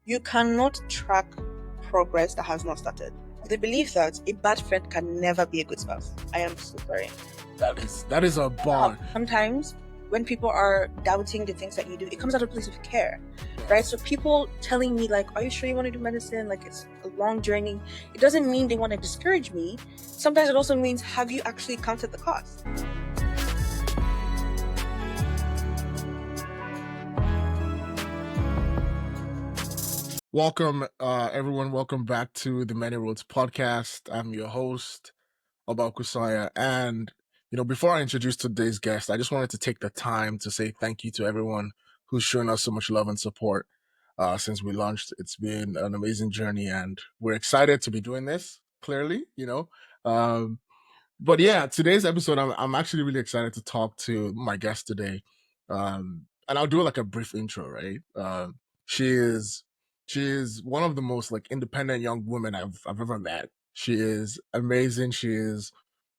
You cannot track progress that has not started. The belief that a bad friend can never be a good spouse. I am so sorry. That is a bar. Sometimes when people are doubting the things that you do, it comes out of a place of care, right? So people telling me like, are you sure you want to do medicine? Like, it's a long journey. It doesn't mean they want to discourage me. Sometimes it also means, have you actually counted the cost? Welcome, everyone. Welcome back to the Many Roads podcast. I'm your host, Oba Okusanya. And, before I introduce today's guest, I just wanted to take the time to say thank you to everyone who's shown us so much love and support since we launched. It's been an amazing journey, and we're excited to be doing this, clearly, But yeah, today's episode, I'm actually really excited to talk to my guest today. And I'll do like a brief intro, right? She is she is one of the most like independent young women I've ever met. She is amazing. She is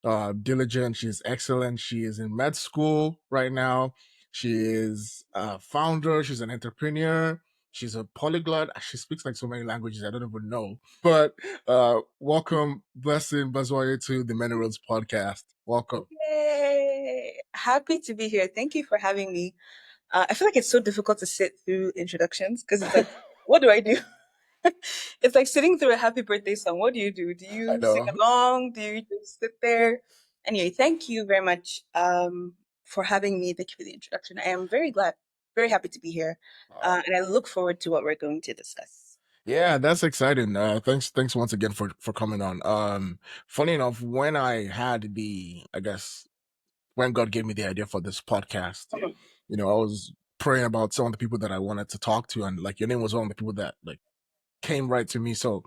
diligent. She is excellent. She is in med school right now. She is a founder. She's an entrepreneur. She's a polyglot. She speaks like so many languages I don't even know. But welcome, Blessing Bazuaye, to the Many Roads podcast. Welcome. Yay! Happy to be here. Thank you for having me. I feel like it's so difficult to sit through introductions because it's like, what do I do? It's like sitting through a happy birthday song. What do? Do I you know. sing along? Do you just sit there? Anyway, thank you very much for having me. Thank you for the introduction. I am very glad, very happy to be here. And I look forward to what we're going to discuss. Yeah, that's exciting. Thanks once again for coming on. Funny enough, when I had when God gave me the idea for this podcast, I was praying about some of the people that I wanted to talk to, and like your name was one of the people that like came right to me. So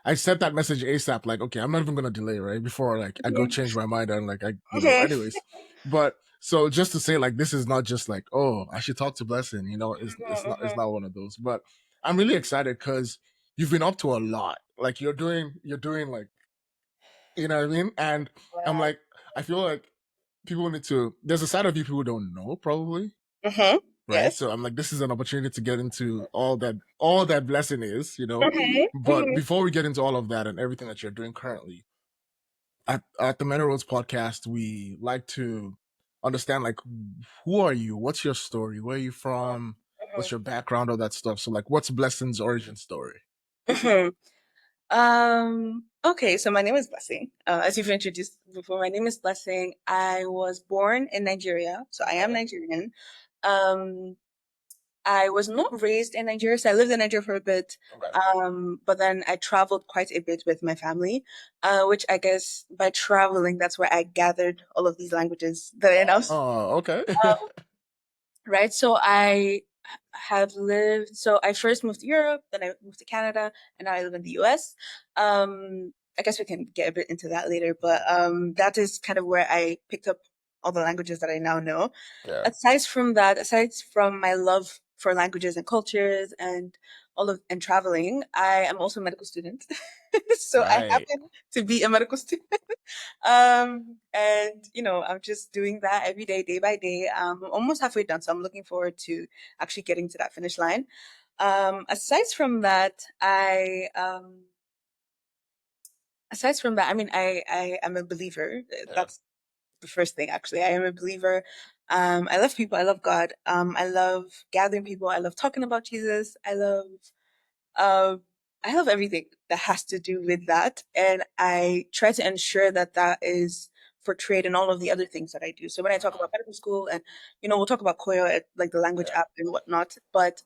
I sent that message ASAP, like, okay, I'm not even gonna delay, right? Before like I go change my mind and like anyways. But so just to say, like, this is not just like, oh, I should talk to Blessing, it's not one of those. But I'm really excited because you've been up to a lot. Like you're doing like, you know what I mean? And I'm like, I feel like people need to there's a side of you people don't know, probably. Right. Yes. So I'm like, this is an opportunity to get into all that Blessing is, But before we get into all of that and everything that you're doing currently, at the Men Roads podcast, we like to understand like, who are you? What's your story? Where are you from? What's your background? All that stuff. So like, what's Blessing's origin story? Okay, so my name is Blessing. As you've introduced before, my name is Blessing. I was born in Nigeria, so I am Nigerian. I was not raised in Nigeria, so I lived in Nigeria for a bit. Okay. But then I traveled quite a bit with my family, which I guess by traveling, that's where I gathered all of these languages that I now speak. Oh, okay. Right? So I have lived, so I first moved to Europe, then I moved to Canada, and now I live in the US. I guess we can get a bit into that later, but that is kind of where I picked up all the languages that I now know. Yeah. Aside from my love for languages and cultures and and traveling, I am also a medical student. So I Right. happen to be a medical student. And I'm just doing that every day by day. I'm almost halfway done, so I'm looking forward to actually getting to that finish line. Aside from that, I mean, I am a believer. That's the first thing, actually. I am a believer. I love people. I love God. I love gathering people. I love talking about Jesus. Uh, I love everything that has to do with that, and I try to ensure that that is portrayed in all of the other things that I do. So when I talk about medical school, and we'll talk about Koyo, like the language app and whatnot, but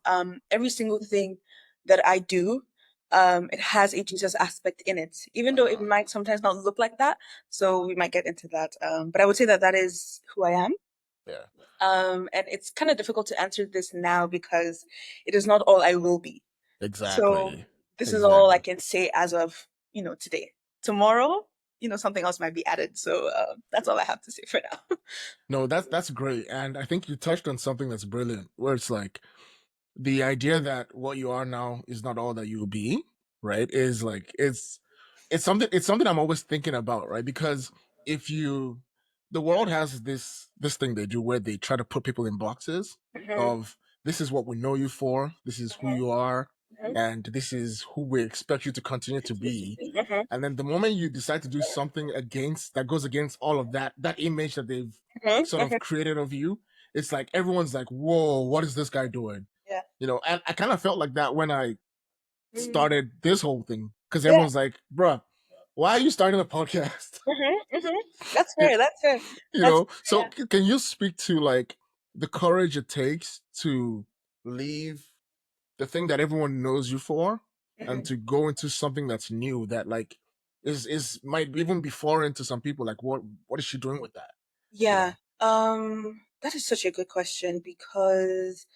every single thing that I do, it has a Jesus aspect in it, even though it might sometimes not look like that. So we might get into that. But I would say that that is who I am. Yeah. And it's kind of difficult to answer this now because it is not all I will be. Exactly. So this is all I can say as of, today. Tomorrow, something else might be added. So that's all I have to say for now. No, that's great. And I think you touched on something that's brilliant, where it's like the idea that what you are now is not all that you'll be, right? Is like it's something I'm always thinking about, right? Because if you the world has this thing they do where they try to put people in boxes Mhm, of, this is what we know you for, this is who you are, Mhm. and this is who we expect you to continue to be. Mhm. And then the moment you decide to do something against that goes against all of that image that they've Mhm. sort of Mhm. created of you, it's like everyone's like, whoa, what is this guy doing? Yeah. And I kind of felt like that when I Mhm. started this whole thing, because Yeah. everyone's like, bruh, why are you starting a podcast? Mhm. Mhm. That's fair. That's fair. That's So yeah. can you speak to like the courage it takes to leave the thing that everyone knows you for and Mhm. to go into something that's new that like is might even be foreign to some people, like what is she doing with that, you Yeah. know That is such a good question because,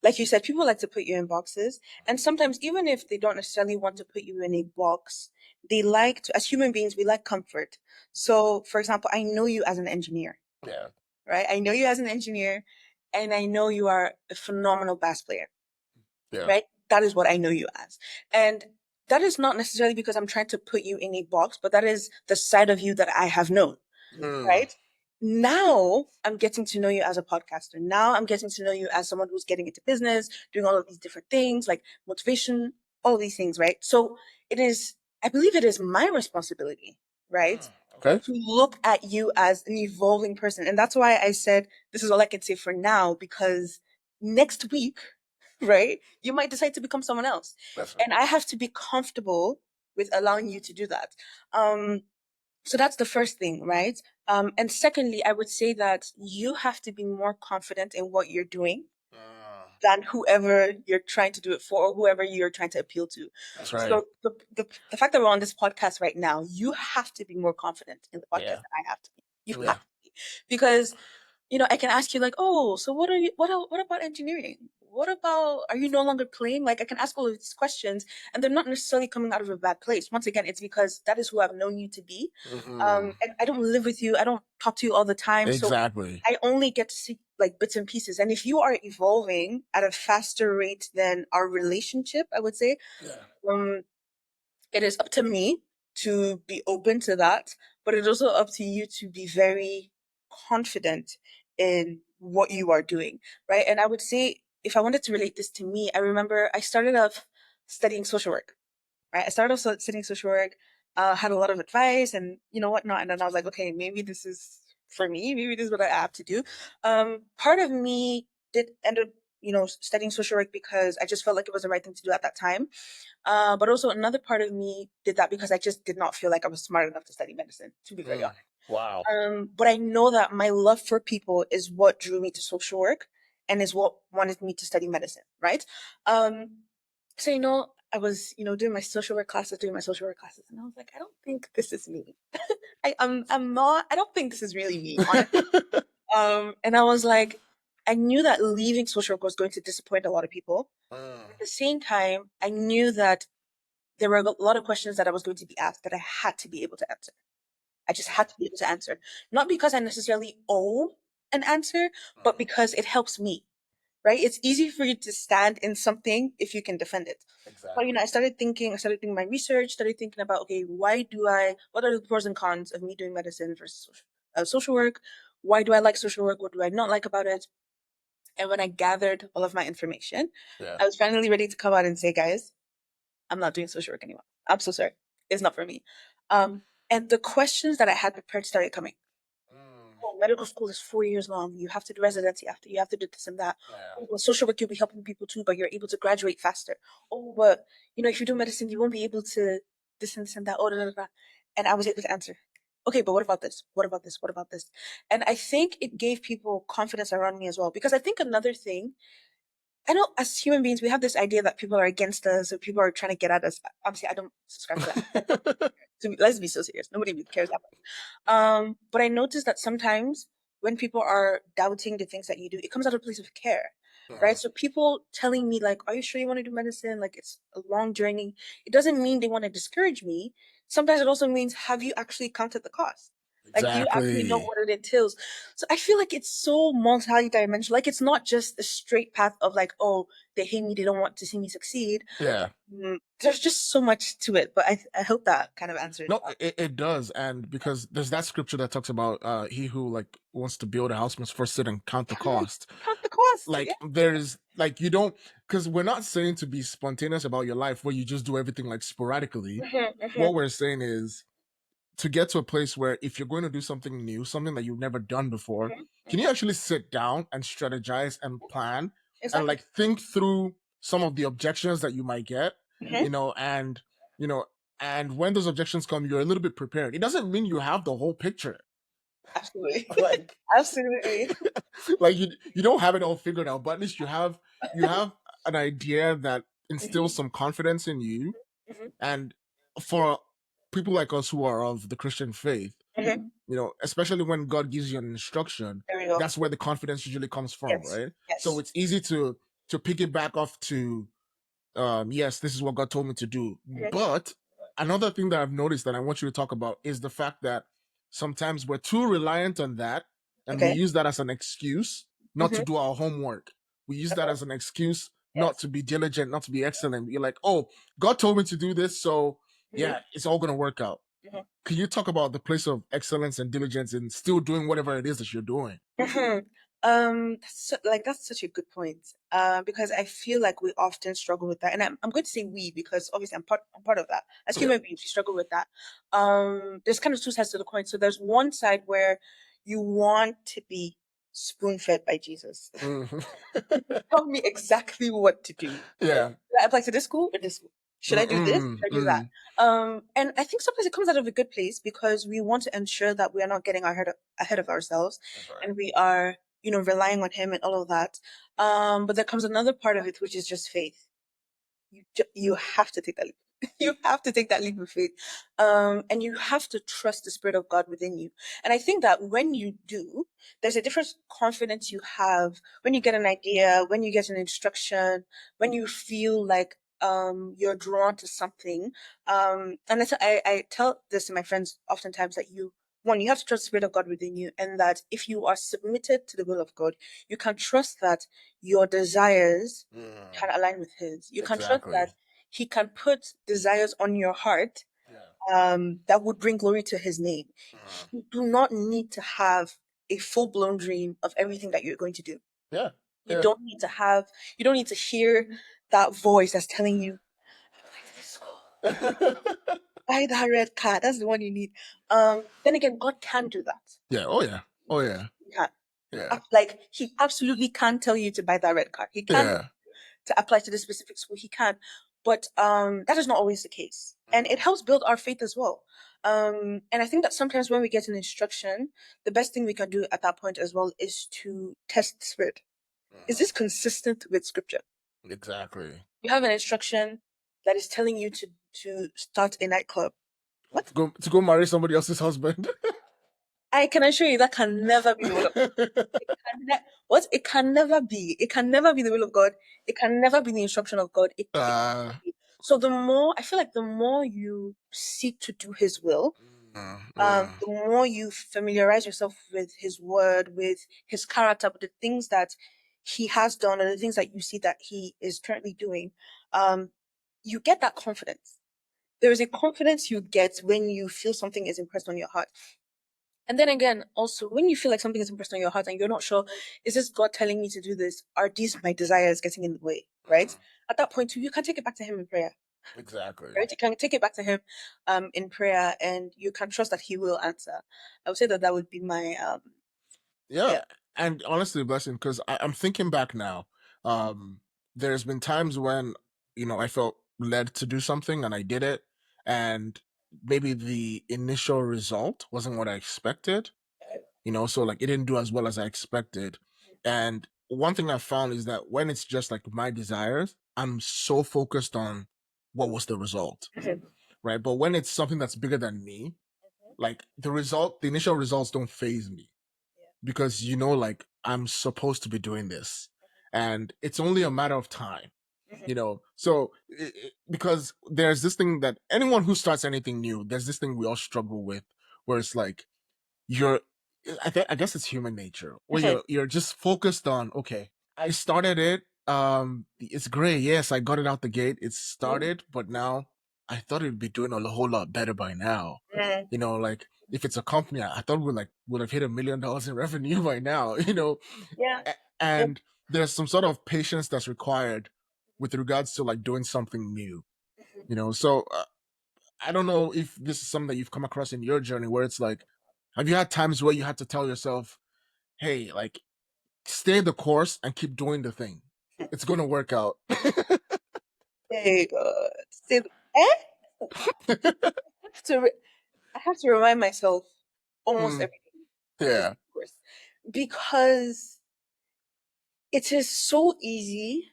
like you said, people like to put you in boxes. And sometimes, even if they don't necessarily want to put you in a box, they like to, as human beings, we like comfort. So, for example, I know you as an engineer, yeah right? I know you as an engineer, and I know you are a phenomenal bass player, yeah right? That is what I know you as. And that is not necessarily because I'm trying to put you in a box, but that is the side of you that I have known, mm, right? Now I'm getting to know you as a podcaster. Now I'm getting to know you as someone who's getting into business, doing all of these different things like motivation, all of these things, right? So it is, I believe it is my responsibility, right? okay To look at you as an evolving person. And that's why I said this is all I can say for now, because next week, right, you might decide to become someone else. that's And I have to be comfortable with allowing you to do that. Um, so that's the first thing, right? And secondly, I would say that you have to be more confident in what you're doing than whoever you're trying to do it for or whoever you're trying to appeal to. that's right So the fact that we're on this podcast right now, you have to be more confident in the podcast yeah than I have to be. You yeah have to be. Because I can ask you like, oh, so what about engineering? What about, are you no longer playing? Like, I can ask all of these questions and they're not necessarily coming out of a bad place. Once again, it's because that is who I've known you to be. hmm And I don't live with you. I don't talk to you all the time. So exactly I only get to see like bits and pieces. And if you are evolving at a faster rate than our relationship, I would say, yeah um, it is up to me to be open to that, but it's also up to you to be very confident in what you are doing, right? And I would say, if I wanted to relate this to me, I remember I started off studying social work, right? I started off studying social work, had a lot of advice and whatnot, and then I was like, okay, maybe this is for me. Maybe this is what I have to do. Part of me did end up, studying social work because I just felt like it was the right thing to do at that time. But also another part of me did that because I just did not feel like I was smart enough to study medicine, to be very mm. honest. Wow But I know that my love for people is what drew me to social work and is what wanted me to study medicine, right? Um, so I was, doing my social work classes, and I was like, I don't think this is me. I'm not. I don't think this is really me, honestly. And I was like, I knew that leaving social work was going to disappoint a lot of people. At the same time, I knew that there were a lot of questions that I was going to be asked that I had to be able to answer. I just had to be able to answer. Not because I necessarily owe an answer, but because it helps me, right? It's easy for you to stand in something if you can defend it. But exactly I started doing my research, started thinking about, okay, what are the pros and cons of me doing medicine versus social work? Why do I like social work? What do I not like about it? And when I gathered all of my information, yeah I was finally ready to come out and say, guys, I'm not doing social work anymore. I'm so sorry. It's not for me. And the questions that I had prepared started coming. mm. Oh, medical school is 4 years long. You have to do residency after. You have to do this and that. yeah Oh, well, social work, you'll be helping people too, but you're able to graduate faster. Oh, but if you do medicine, you won't be able to this and this and that. Oh, da, da, da, da. And I was able to answer. Okay, but what about this? What about this? What about this? And I think it gave people confidence around me as well. Because I think another thing, I know as human beings, we have this idea that people are against us or people are trying to get at us. Obviously, I don't subscribe to that. Let's be so serious. Nobody really cares that much. But I noticed that sometimes when people are doubting the things that you do, it comes out of a place of care, right? uh-huh. So people telling me like, "Are you sure you want to do medicine? Like, it's a long journey." It doesn't mean they want to discourage me. Sometimes it also means, have you actually counted the cost? Like, do you actually know Exactly. what it entails? So I feel like it's so multi-dimensional. Like, it's not just a straight path of like, oh, they hate me, they don't want to see me succeed. Yeah. There's just so much to it. But I hope that kind of answered No, that. it does, and because there's that scripture that talks about he who like wants to build a house must first sit and count the Count, cost. count the cost. Yeah. Like there's like you don't, because we're not saying to be spontaneous about your life where you just do everything like sporadically. What we're saying is to get to a place where if you're going to do something new, something that you've never done before, can you actually sit down and strategize and plan and Exactly. like think through some of the objections that you might get, Hmm. and you know, and when those objections come, you're a little bit prepared. It doesn't mean you have the whole picture. Absolutely. Like Absolutely. like you don't have it all figured out, but at least you have an idea that instills Hmm. some confidence in you. Hmm. And for people like us who are of the Christian faith, Hmm. especially when God gives you an instruction, There we go. that's where the confidence usually comes from, Yes. right? So Yes. it's easy to piggyback off to yes, this is what God told me to do. Hmm. But another thing that I've noticed that I want you to talk about is the fact that sometimes we're too reliant on that and we Okay. use that as an excuse not to Hmm. do our homework. We use that Okay. as an excuse not Yes. to be diligent, not to be excellent. You're like, oh, God told me to do this, so Hmm. yeah, it's all gonna work out. Hmm. Can you talk about the place of excellence and diligence in still doing whatever it is that you're doing? Hmm. That's such a good point. Because I feel like we often struggle with that, and I'm going to say we because obviously I'm part of that. As Yeah. human beings, we struggle with that. There's kind of two sides to the coin. So there's one side where you want to be spoon-fed by Jesus. Mhm. Tell me exactly what to do. Yeah. Should I apply to this school or this school? Should I do this? Mm-mm, Should I do that? mm. And I think sometimes it comes out of a good place because we want to ensure that we are not getting ahead of ourselves That's right. and we are, relying on him and all of that. But there comes another part of it, which is just faith. You have to take that leap. You have to take that leap of faith. And you have to trust the Spirit of God within you. And I think that when you do, there's a different confidence you have when you get an idea, when you get an instruction, when you feel like you're drawn to something. And I tell this to my friends oftentimes that you have to trust the Spirit of God within you, and that if you are submitted to the will of God, you can trust that your desires Mm, can align with his. You can trust exactly. that he can put desires on your heart Yeah. that would bring glory to his name. Mm. You do not need to have a full blown dream of everything that you're going to do. Yeah. You Yeah. don't need to have, you don't need to hear that voice that's telling you, buy that red car. That's the one you need. Then again, God can do that. Yeah. Oh yeah. Oh yeah. He can. Yeah. Like, he absolutely can tell you to buy that red car. He can Yeah. to apply to this specific school, he can. But that is not always the case. And it helps build our faith as well. And I think that sometimes when we get an instruction, the best thing we can do at that point as well is to test the spirit. Is this consistent with scripture? Exactly. You have an instruction that is telling you to start a nightclub. What? To go marry somebody else's husband. I can assure you that can never be the will of what? It can never be. It can never be the will of God. It can never be the instruction of God. It uh, can't be. So the more I feel like the more you seek to do His will, the more you familiarize yourself with His word, with His character, with the things that He has done, and the things that you see that He is currently doing, um, you get that confidence. There is a confidence you get when you feel something is impressed on your heart. And then again, also, when you feel like something is impressed on your heart and you're not sure, is this God telling me to do this? Are these my desires getting in the way? Right? At that point, too, you can take it back to Him in prayer. exactly. Right? You can take it back to Him in prayer, and you can trust that He will answer. I would say that that would be my Yeah. yeah. And honestly, blessing, because I'm thinking back now. Um, there's been times when I felt led to do something and I did it, and maybe the initial result wasn't what I expected. So like it didn't do as well as I expected. And one thing I found is that when it's just like my desires, I'm so focused on what was the result, Mhm. right? But when it's something that's bigger than me, like the initial results don't phase me Yeah. because like I'm supposed to be doing this, and it's only a matter of time. Mhm. So because there's this thing that anyone who starts anything new, there's this thing we all struggle with, where it's like you're I guess it's human nature where you're just focused on, okay, I started it, it's great, yes, I got it out the gate, it started, but now I thought it'd be doing a whole lot better by now. Mhm. Like if it's a company, I thought would have hit $1 million in revenue by now. Yeah. Yeah. And there's some sort of patience that's required with regards to like doing something new. So I don't know if this is something that you've come across in your journey where it's like, have you had times where you had to tell yourself, hey, like, stay the course and keep doing the thing? It's going to work out. Hey God. See, eh? To re- I have to remind myself almost Mm, every day to stay yeah. the course because it is so easy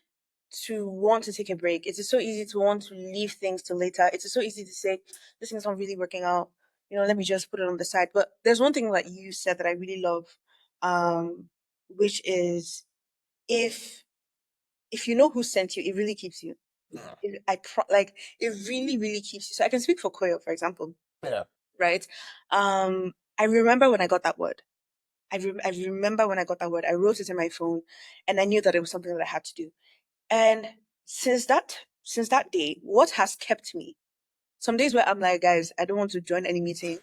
to want to take a break. It is so easy to want to leave things till later. It is so easy to say, this thing's not really working out. Let me just put it on the side. But there's one thing that you said that I really love, which is if if you know who sent you, it really keeps you. Like it really, really keeps you. So I can speak for Koyo, for example, Yeah. right? I remember when I got that word. I remember when I got that word. I wrote it in my phone, and I knew that it was something that I had to do. And since that day, what has kept me? Some days where I'm like, guys, I don't want to join any meeting.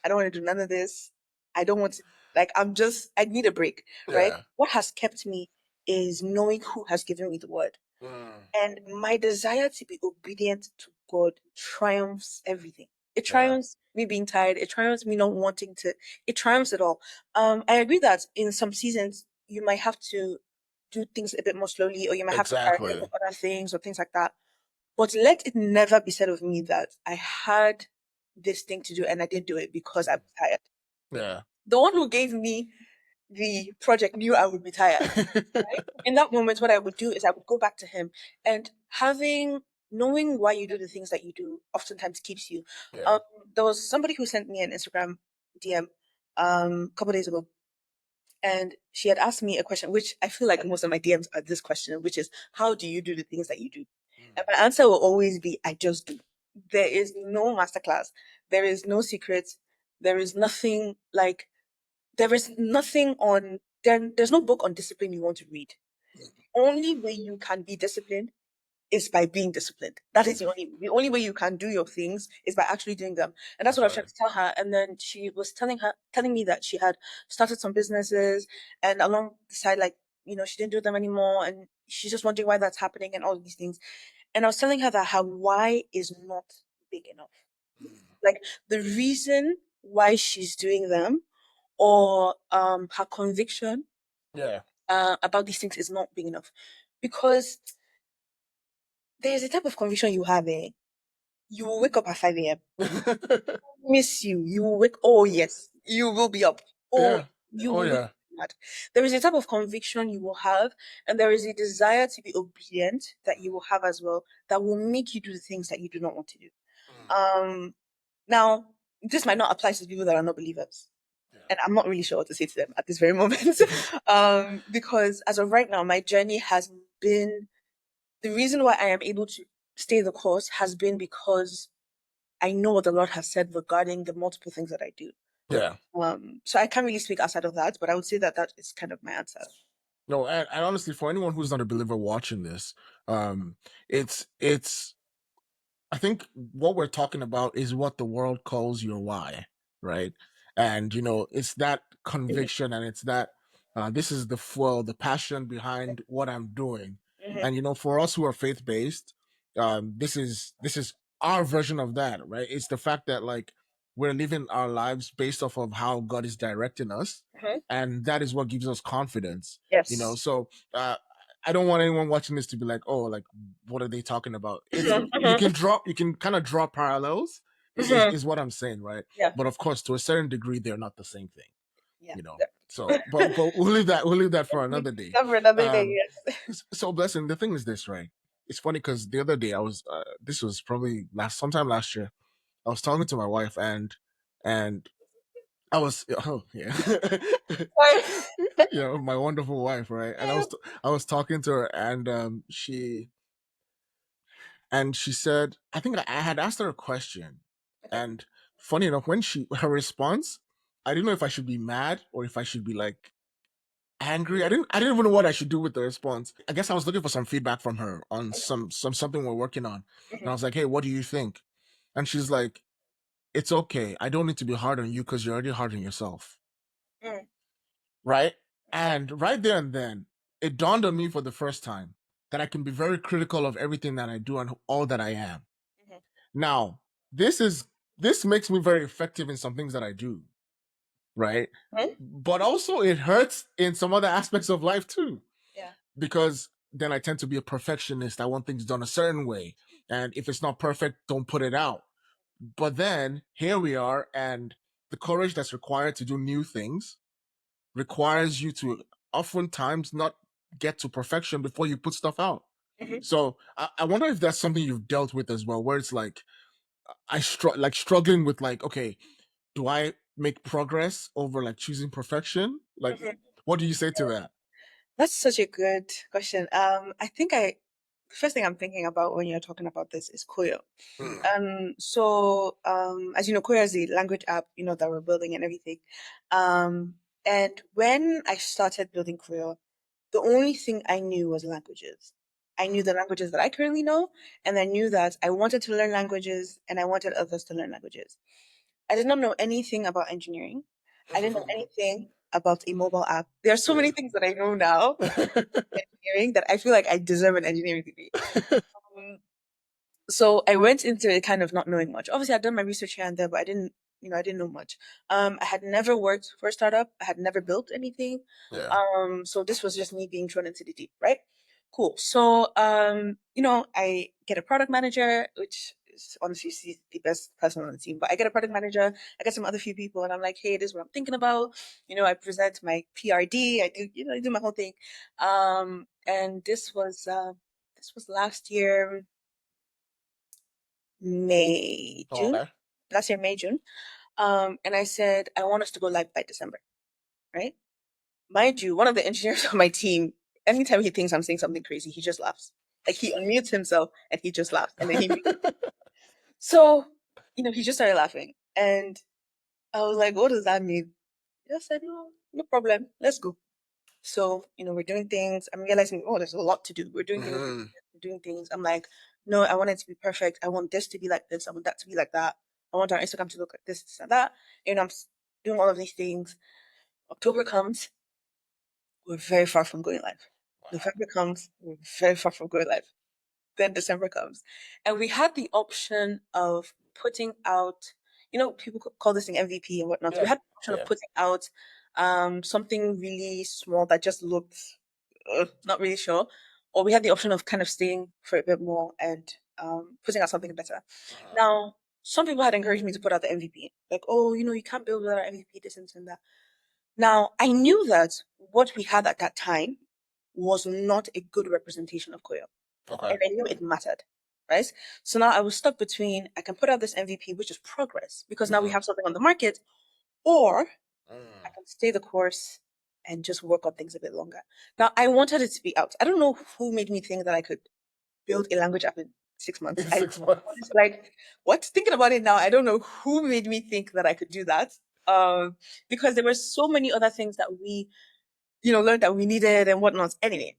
I don't want to do none of this. I don't want to, like, I need a break, right? Yeah. What has kept me is knowing who has given me the word. Mm, And my desire to be obedient to God triumphs everything. It yeah. triumphs me being tired. It triumphs me not wanting to. It triumphs it all. I agree that in some seasons you might have to do things a bit more slowly, or you might have to prioritize Exactly. other things or things like that. But let it never be said of me that I had this thing to do and I didn't do it because I was tired. Yeah. The one who gave me the project knew I would be tired. Right? In that moment, what I would do is I would go back to him, and knowing why you do the things that you do oftentimes keeps you. Yeah. Um, there was somebody who sent me an Instagram DM a couple days ago, and she had asked me a question, which I feel like most of my DMs are this question, which is, how do you do the things that you do? And my answer will always be, I just do. There is no masterclass. There is no secret. There is nothing like, there is nothing on, there's no book on discipline you want to read. Only way you can be disciplined is by being disciplined. That is the only way you can do your things is by actually doing them. And that's That's what I was trying right. to tell her. And then she was telling me that she had started some businesses, and along the side, like, she didn't do them anymore, and she's just wondering why that's happening and all of these things. And I was telling her that her why is not big enough. Like, the reason why she's doing them, or her conviction Yeah. about these things is not big enough, because there's a type of conviction you have. You will wake up at 5 a.m. Miss you. You will wake. Oh yes, you will be up. Oh, Yeah. you Oh will wake yeah. up mad. There is a type of conviction you will have, and there is a desire to be obedient that you will have as well, that will make you do the things that you do not want to do. Mm, Um, Now, this might not apply to people that are not believers, yeah. and I'm not really sure what to say to them at this very moment. Because as of right now, my journey has been, the reason why I am able to stay the course has been because I know what the Lord has said regarding the multiple things that I do. Yeah. So I can't really speak outside of that, but I would say that that is kind of my answer. No, and honestly, for anyone who's not a believer watching this, um, it's I think what we're talking about is what the world calls your why, right? And it's that conviction, and it's that this is the fuel, the passion behind what I'm doing. Hmm. And for us who are faith based, this is our version of that, right? It's the fact that like we're living our lives based off of how God is directing us, Hmm. and that is what gives us confidence. Yes. So I don't want anyone watching this to be like, oh, like what are they talking about? It's Hmm. you can kind of draw parallels, Hmm. is what I'm saying, right? Yeah. But of course, to a certain degree, they're not the same thing, Yeah. you know. Yeah. So, but we'll leave that for another day. That for another day. Um, Yes. so blessing. The thing is this, right? It's funny because the other day this was probably sometime last year. I was talking to my wife, and I was, oh yeah, my wonderful wife, right? And I was talking to her, and she said, I think I had asked her a question, Okay. and funny enough, when her response I didn't know if I should be mad or if I should be like angry. I didn't even know what I should do with the response. I guess I was looking for some feedback from her on something we're working on. And I Mhm. was like, "Hey, what do you think?" And she's like, "It's okay. I don't need to be hard on you because you're already hard on yourself." Mm. Right? And right there and then, it dawned on me for the first time that I can be very critical of everything that I do and all that I am. Mhm. Now, this is this makes me very effective in some things that I do, right? Mhm. But also it hurts in some other aspects of life too, Yeah. because then I tend to be a perfectionist. I want things done a certain way. And if it's not perfect, don't put it out. But then here we are, and the courage that's required to do new things requires you to oftentimes not get to perfection before you put stuff out. Mhm. So I wonder if that's something you've dealt with as well, where it's like like struggling with like, okay, do I make progress over like choosing perfection? Like, Mhm. what do you say to that? That's such a good question. I think the first thing I'm thinking about when you're talking about this is Koyo. Mm. As you know, Koyo is the language app, that we're building and everything. Um, and when I started building Koyo, the only thing I knew was languages. I knew the languages that I currently know, and I knew that I wanted to learn languages and I wanted others to learn languages. I did not know anything about engineering. I didn't know anything about a mobile app. There are so many things that I know now in engineering that I feel like I deserve an engineering degree. Um, so I went into it kind of not knowing much. Obviously, I'd done my research here and there, but I didn't know much. I had never worked for a startup. I had never built anything. Yeah. So this was just me being thrown into the deep, right? Cool. So, I get a product manager, which is honestly she's the best person on the team, but I get a product manager. I get some other few people, and I'm like, hey, this is what I'm thinking about. I present my PRD. I do my whole thing. And this was last year. May, June, Okay. last year, May, June. And I said, I want us to go live by December, right? Mind you, one of the engineers on my team, anytime he thinks I'm saying something crazy, he just laughs. Like he unmutes himself and he just laughs. And then so, he just started laughing. And I was like, what does that mean? He just said, no, no problem. Let's go. So, we're doing things. I'm realizing, oh, there's a lot to do. We're doing things, Mhm. we're doing things. I'm like, no, I want it to be perfect. I want this to be like this. I want that to be like that. I want our Instagram to look like this and that. Doing all of these things. October comes, we're very far from going live. Wow. November comes, we're very far from going live. Then December comes. And we had the option of putting out, people call this thing MVP and whatnot. So we Yeah. had the option of Yeah. putting out something really small that just looked not really sure. Or we had the option of kind of staying for a bit more and putting out something better. Uh-huh. Now, some people had encouraged me to put out the MVP. Like, oh, you can't build without an MVP, this and that. Now, I knew that what we had at that time was not a good representation of Koyo. Okay. And I knew it mattered. Right? So now I was stuck between I can put out this MVP, which is progress, because now we Mhm. have something on the market, or I Mm. can stay the course and just work on things a bit longer. Now, I wanted it to be out. I don't know who made me think that I could build a language app in 6 months. In I 6 months. was like, what? Thinking about it now, I don't know who made me think that I could do that. Because there were so many other things that we, learned that we needed and whatnot. Anyway,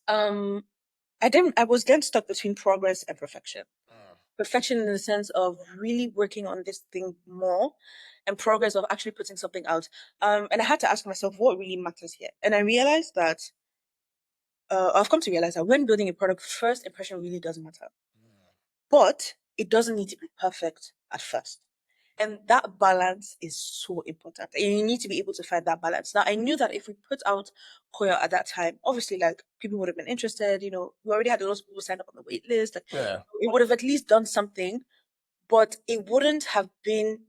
um, I was then stuck between progress and perfection. Mm. Perfection in the sense of really working on this thing more, and progress of actually putting something out. And I had to ask myself what really matters here. And I realized that I've come to realize that when building a product, first impression really doesn't matter. Mm. But it doesn't need to be perfect at first. And that balance is so important. And you need to be able to find that balance. Now, I knew that if we put out Koya at that time, obviously, like people would have been interested. We already had a lot of people signed up on the wait list. Like, Yeah. it would have at least done something, but it wouldn't have been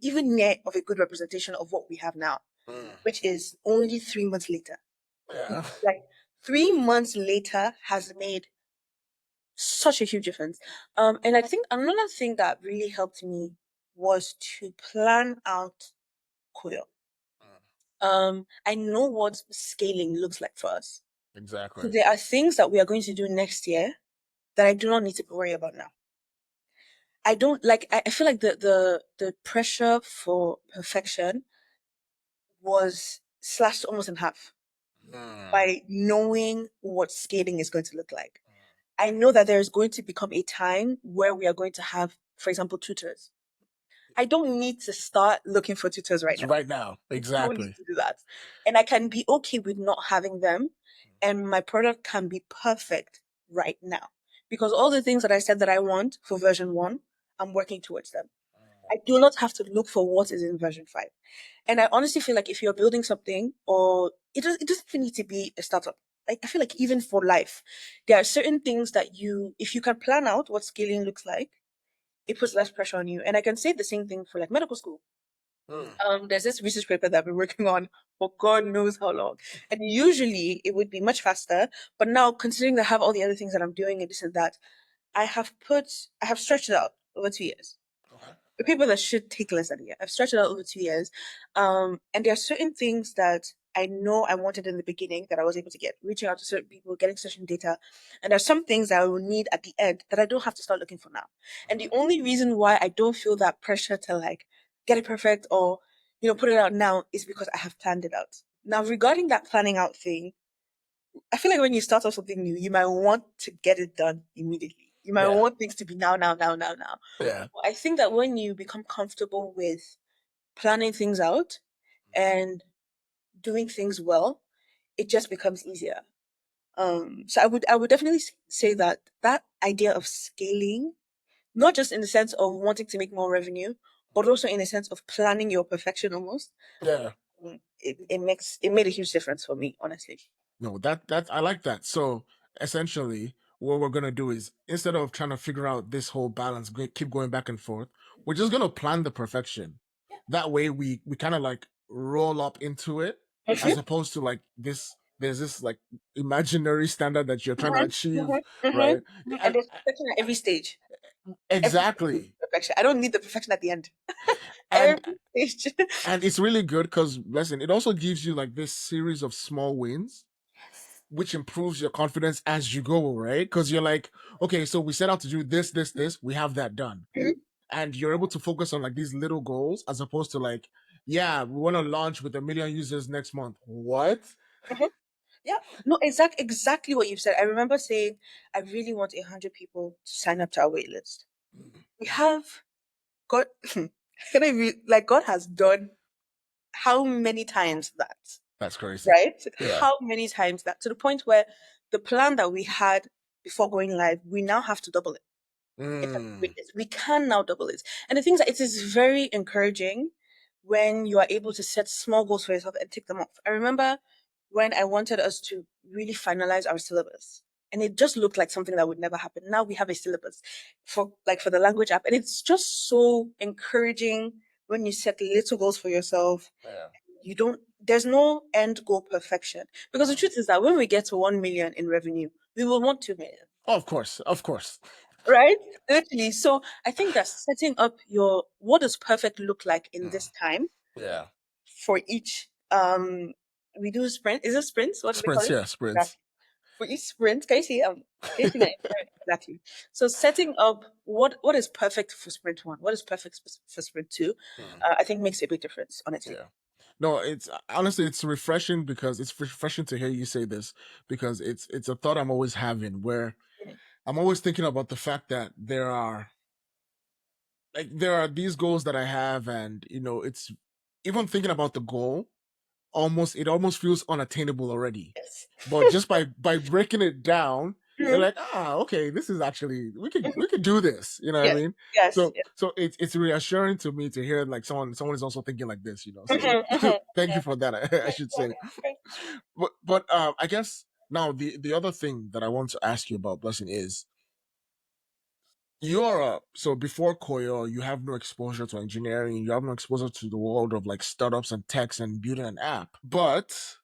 even near of a good representation of what we have now, Mm. which is only 3 months later. Yeah. Like 3 months later has made such a huge difference. And I think another thing that really helped me was to plan out Koyo. Mm. I know what scaling looks like for us. So Exactly. there are things that we are going to do next year that I do not need to worry about now. I don't like, I feel like the pressure for perfection was slashed almost in half Mm. by knowing what scaling is going to look like. I know that there is going to become a time where we are going to have, for example, tutors. I don't need to start looking for tutors right It's now. right now. I don't need Exactly. to do that. And I can be okay with not having them, and my product can be perfect right now. Because all the things that I said that I want for version one, I'm working towards them. I do not have to look for what is in version 5. And I honestly feel like if you're building something, or it doesn't even need to be a startup. Like, I feel like even for life, there are certain things that if you can plan out what scaling looks like, it puts less pressure on you. And I can say the same thing for like medical school. Mm. There's this research paper that I've been working on for God knows how long. And usually it would be much faster. But now, considering that I have all the other things that I'm doing and this and that, I have stretched it out over 2 years. Okay. The paper that should take less than a year, I've stretched it out over 2 years. And there are certain things that I know I wanted in the beginning that I was able to get, reaching out to certain people, getting certain data. And there's some things that I will need at the end that I don't have to start looking for now. And the only reason why I don't feel that pressure to like get it perfect or, put it out now is because I have planned it out. Now, regarding that planning out thing, I feel like when you start off something new, you might want to get it done immediately. You might Yeah. want things to be now, now, now, now, now. Yeah. But I think that when you become comfortable with planning things out and doing things well, it just becomes easier. So I would definitely say that that idea of scaling, not just in the sense of wanting to make more revenue, but also in the sense of planning your perfection almost, Yeah. it made a huge difference for me, honestly. No, that I like that. So essentially, what we're gonna do is instead of trying to figure out this whole balance, keep going back and forth, we're just gonna plan the perfection. That way, we kind of like roll up into it, as Mhm, opposed to like this. There's this like imaginary standard that you're trying to mhm, achieve, mhm, mhm, right? mhm. And And there's perfection at every stage. Every stage is exactly, perfection. I don't need the perfection at the end. and Every stage. and it's really good because listen, it also gives you like this series of small wins which improves your confidence as you go, right? Because you're like, okay, so we set out to do this, this, this, we have that done. Mhm, And you're able to focus on like these little goals as opposed to like, yeah, we want to launch with 1 million users next month. What? mhm. Yeah, no, exactly what you've said. I remember saying, I really want 100 people to sign up to our wait list. We have God, can like God has done how many times that, That's crazy. right? Yeah. How many times that, to the point where the plan that we had before going live, we now have to double it. It's a Mm. witness. We can now double it. And the thing is that it is very encouraging when you are able to set small goals for yourself and tick them off. I remember when I wanted us to really finalize our syllabus. And it just looked like something that would never happen. Now we have a syllabus for the language app. And it's just so encouraging when you set little goals for yourself. Yeah. There's no end goal perfection. Because the truth is that when we get to 1 million in revenue, we will want 2 million. Oh, of course. Of course. Right? Literally. So I think that setting up what does perfect look like in Mm. this time Yeah. for each we do sprint. Is it sprints? What do they call Sprints, it? yeah, sprints. Exactly. For each sprint, can you see my exactly. So setting up what is perfect for sprint one, what is perfect for sprint two, Mm. I think makes a big difference, honestly. Yeah. No, it's honestly it's refreshing because it's refreshing to hear you say this because it's a thought I'm always having where I'm always thinking about the fact that there are these goals that I have, and it's even thinking about the goal, it almost feels unattainable already. Yes. But just by breaking it down, you're Mhm, like, okay, this is actually we could mhm. we could do this. You know what I Yes. mean? Yes. So Yes. so it's reassuring to me to hear like someone is also thinking like this. So Mhm, mhm, thank you mhm. for that. I Yeah, should yeah, say. yeah. But I guess now the other thing that I want to ask you about Blessing is so before Koyo, you have no exposure to engineering, you have no exposure to the world of like startups and techs and building an app. But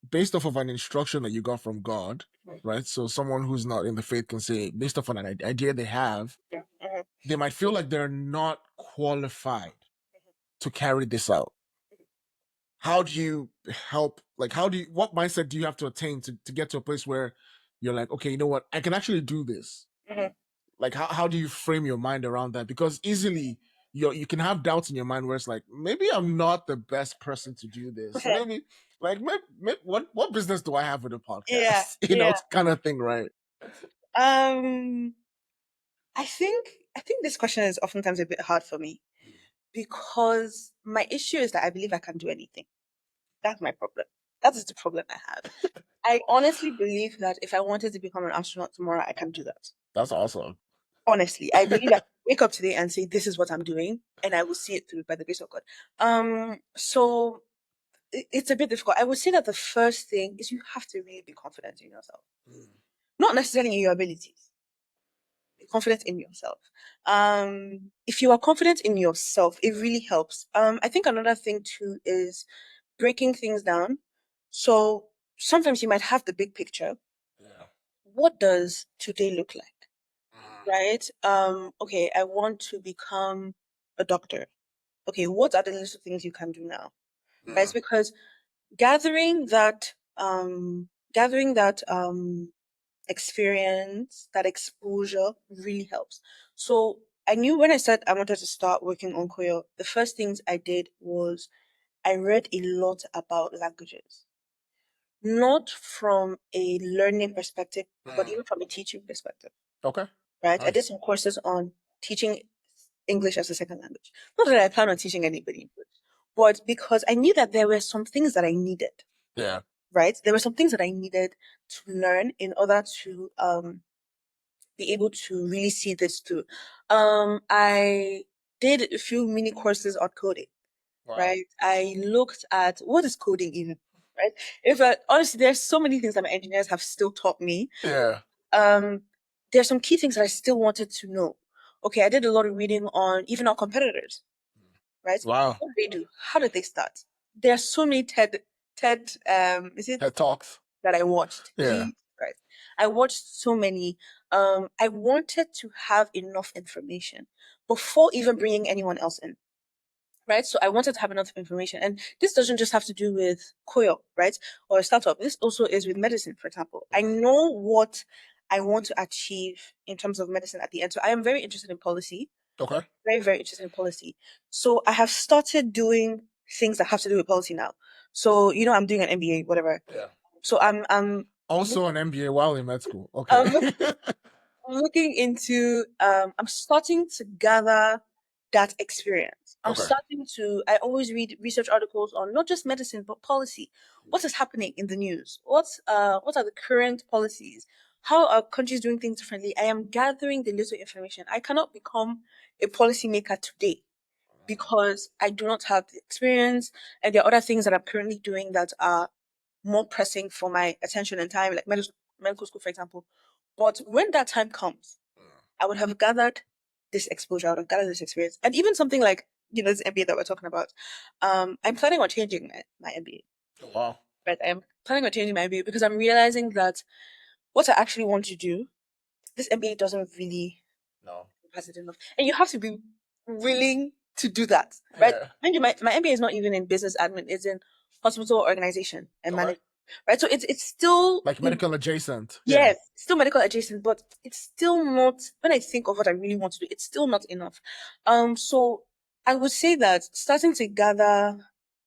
based off of an instruction that you got from God, Mhm, right? So someone who's not in the faith can say, based off on an idea they have, mhm, mhm, they might feel like they're not qualified to carry this out. How do you help? Like, what mindset do you have to attain to get to a place where you're like, okay, you know what? I can actually do this. mhm. Like how do you frame your mind around that? Because easily you can have doubts in your mind where it's like, maybe I'm not the best person to do this. Maybe like what business do I have with a Yeah, podcast? yeah. Kind of thing, right? Um, I think this question is oftentimes a bit hard for me because my issue is that I believe I can do anything. That's my problem. That is the problem I have. I honestly believe that if I wanted to become an astronaut tomorrow, I can do that. That's awesome. Honestly, I believe I can wake up today and say, this is what I'm doing, and I will see it through by the grace of God. So it's a bit difficult. I would say that the first thing is you have to really be confident in yourself, not necessarily in your abilities. Be confident in yourself. If you are confident in yourself, it really helps. I think another thing too is breaking things down. So sometimes you might have the big picture. Yeah. What does today look like? Mhm. Right? Okay, I want to become a doctor. Okay, what are the little things you can do now? Right? Mhm. Because gathering that gathering that experience, that exposure really helps. So I knew when I said I wanted to start working on Koyo, the first things I did was I read a lot about languages, not from a learning perspective, but Mhm. even from a teaching perspective, Okay. right? I did Nice. some courses on teaching English as a second language. Not that I plan on teaching anybody English, but because I knew that there were some things that I needed, Yeah. right? There were some things that I needed to learn in order to be able to really see this through. I did a few mini courses on coding, Wow. right? I looked at what is coding even, right? If honestly, there's so many things that my engineers have still taught me. Yeah. Um, there's some key things that I still wanted to know. Okay, I did a lot of reading on even our competitors, right? Wow. What do they do? How did they start? There are so many TED is it Head talks. that I watched. Yeah. Jesus Christ. I watched so many. I wanted to have enough information before even bringing anyone else in. Right. So I wanted to have enough information. And this doesn't just have to do with Koyo, right? Or a startup. This also is with medicine, for example. I Mhm. know what I want to achieve in terms of medicine at the end. So I am very interested in policy, Okay. very, very interested in policy. So I have started doing things that have to do with policy now. So, I'm doing an MBA, whatever. Yeah. So I'm Also an MBA while in med school. Okay. I'm looking into I'm starting to gather that experience. Okay. I always read research articles on not just medicine but policy. What is happening in the news? What are the current policies? How are countries doing things differently? I am gathering the little information. I cannot become a policymaker today because I do not have the experience, and there are other things that I'm currently doing that are more pressing for my attention and time, like medical school, for example. But when that time comes, I would have gathered this exposure, I would have gathered this experience, and even something like this MBA that we're talking about. I'm planning on changing my Oh, wow. MBA, right? I'm planning on changing my MBA because I'm realizing that what I actually want to do, this MBA doesn't really No. has it enough. And you have to be willing to do that, right? Yeah. Mind you, my MBA is not even in business admin, it's in hospital organization and Okay. management, right? So it's still Like medical adjacent. Yeah. yes, still medical adjacent, but it's still not, when I think of what I really want to do, it's still not enough. So I would say that starting to gather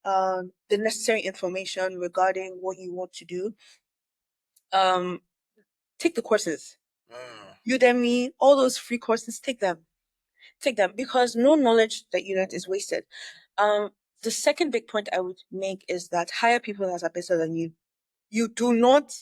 the necessary information regarding what you want to do, um, take the courses. Mm. Udemy, all those free courses, take them because no knowledge that you learn is wasted. Um, the second big point I would make is that hire people that are better than you. You do not,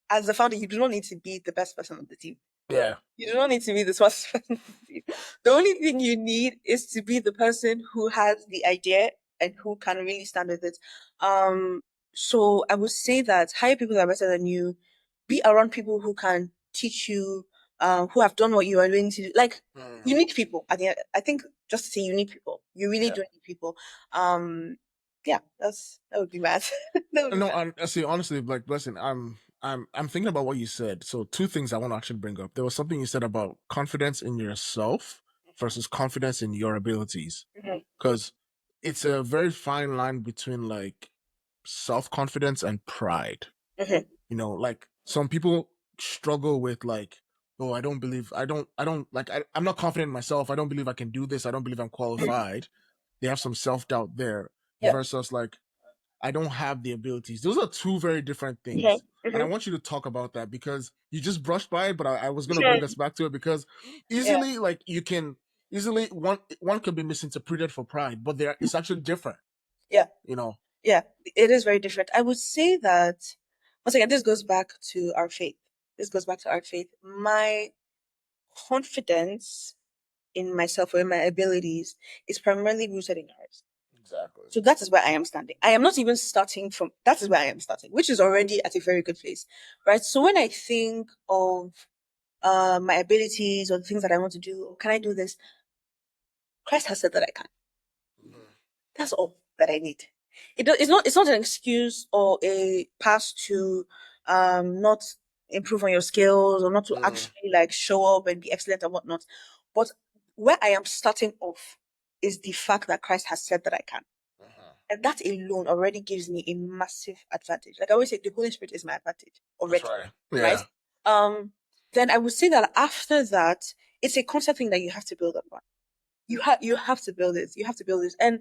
as the founder, you do not need to be the best person on the team. Yeah. You do not need to be the smartest person on the team. The only thing you need is to be the person who has the idea and who can really stand with it. Um, so I would say that hire people that are better than you, be around people who can teach you, who have done what you are going to do. Like Mm. you need people. At the end, I think just to say you need people. You really Yeah. do need people. Yeah, that would be mad. That would be No, mad. I see. Honestly, like, listen, I'm thinking about what you said. So, two things I want to actually bring up. There was something you said about confidence in yourself versus confidence in your abilities, Mhm, because it's a very fine line between like self confidence and pride. mhm, Like some people struggle with like, oh, I don't like, I'm not confident in myself. I don't believe I can do this. I don't believe I'm qualified. They have some self doubt there Yeah. versus like, I don't have the abilities. Those are two very different Okay. things. And I Mm-hmm. want you to talk about that because you just brushed by it, but I was going to Sure. bring us back to it because Yeah. easily, like you can easily, one could be misinterpreted for pride, but it's actually different, Yeah. you know? Yeah. It is very different. I would say that once again, this goes back to our faith. This goes back to our faith. My confidence in myself or in my abilities is primarily rooted in Christ. Exactly. So that is where I am standing. I am not even starting from that is where I am starting, which is already at a very good place. Right. So when I think of my abilities or the things that I want to do, can I do this? Christ has said that I can. That's all that I need. It's not an excuse or a pass to not improve on your skills or not to Mm, actually like show up and be excellent and whatnot. But where I am starting off is the fact that Christ has said that I can. mhm. And that alone already gives me a massive advantage. Like I always say, the Holy Spirit is my advantage That's already. right. Right? Yeah. Um, then I would say that after that, it's a constant thing that you have to build upon. You have to build it. You have to build it. And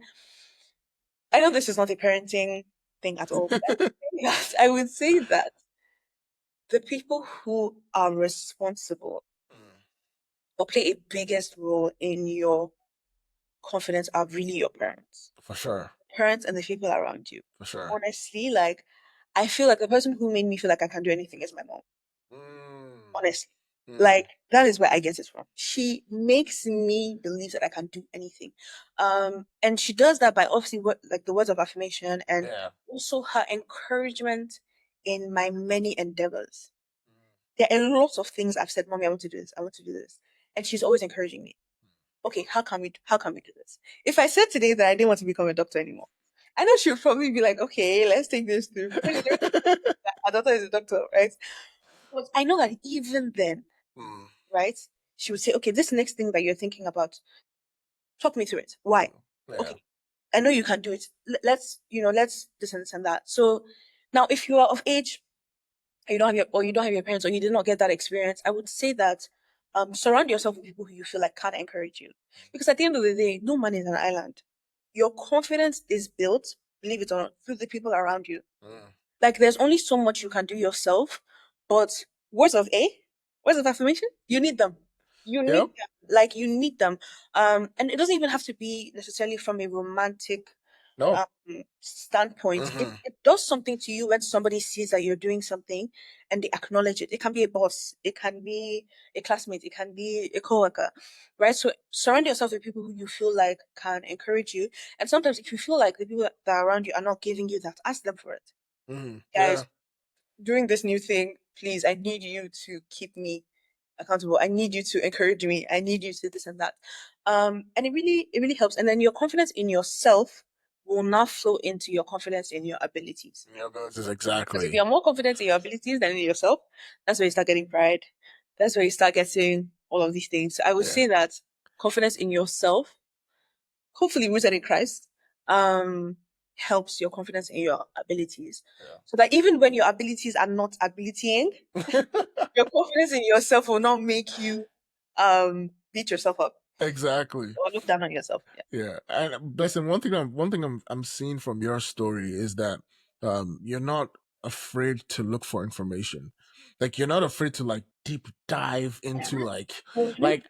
I know this is not a parenting thing at all, but yes, I would say that the people who are responsible Mm, or play a biggest role in your confidence are really your parents. for sure. Parents and the people around you. For sure. Honestly, like I feel like the person who made me feel like I can do anything is my mom. Mm, Honestly. mm, Like that is where I get it from. She makes me believe that I can do anything. And she does that by obviously what like the words of affirmation and yeah. also her encouragement in my many endeavors. There are lots of things I've said, Mommy, I want to do this, I want to do this. And she's always encouraging me. Okay, how can we do this? If I said today that I didn't want to become a doctor anymore, I know she'll probably be like, okay, let's take this through. Our daughter is a doctor, right? But I know that even then, Mm, right? She would say, okay, this next thing that you're thinking about, talk me through it. Why? yeah. Okay, I know you can do it. Let's this and that. So now, if you are of age, and you don't have your parents, or you did not get that experience, I would say that surround yourself with people who you feel like can encourage you. Because at the end of the day, no man is an island. Your confidence is built, believe it or not, through the people around you. Mm, Like there's only so much you can do yourself, but words of A, words of affirmation, you need them. You need yep. them. Like you need them. And it doesn't even have to be necessarily from a romantic No. standpoint. It, Hmm. it does something to you when somebody sees that you're doing something and they acknowledge it. It can be a boss, it can be a classmate, it can be a coworker, right? So surround yourself with people who you feel like can encourage you. And sometimes if you feel like the people that are around you are not giving you that, ask them for it. Hmm. Guys, Yeah. doing this new thing, please, I need you to keep me accountable. I need you to encourage me. I need you to this and that. And it really helps. And then your confidence in yourself will now flow into your confidence in your abilities. Yeah, this is Because if exactly. you're more confident in your abilities than in yourself, that's where you start getting pride. That's where you start getting all of these things. So I would Yeah. say that confidence in yourself, hopefully rooted in Christ, um, helps your confidence in your abilities. So that even when your abilities are not abilitying, Yeah. your confidence in yourself will not make you beat yourself up Exactly. or look down on yourself. Yeah. Yeah. And listen, one thing I'm seeing from your story is that you're not afraid to look for information. Like you're not afraid to like deep dive into Mhm. like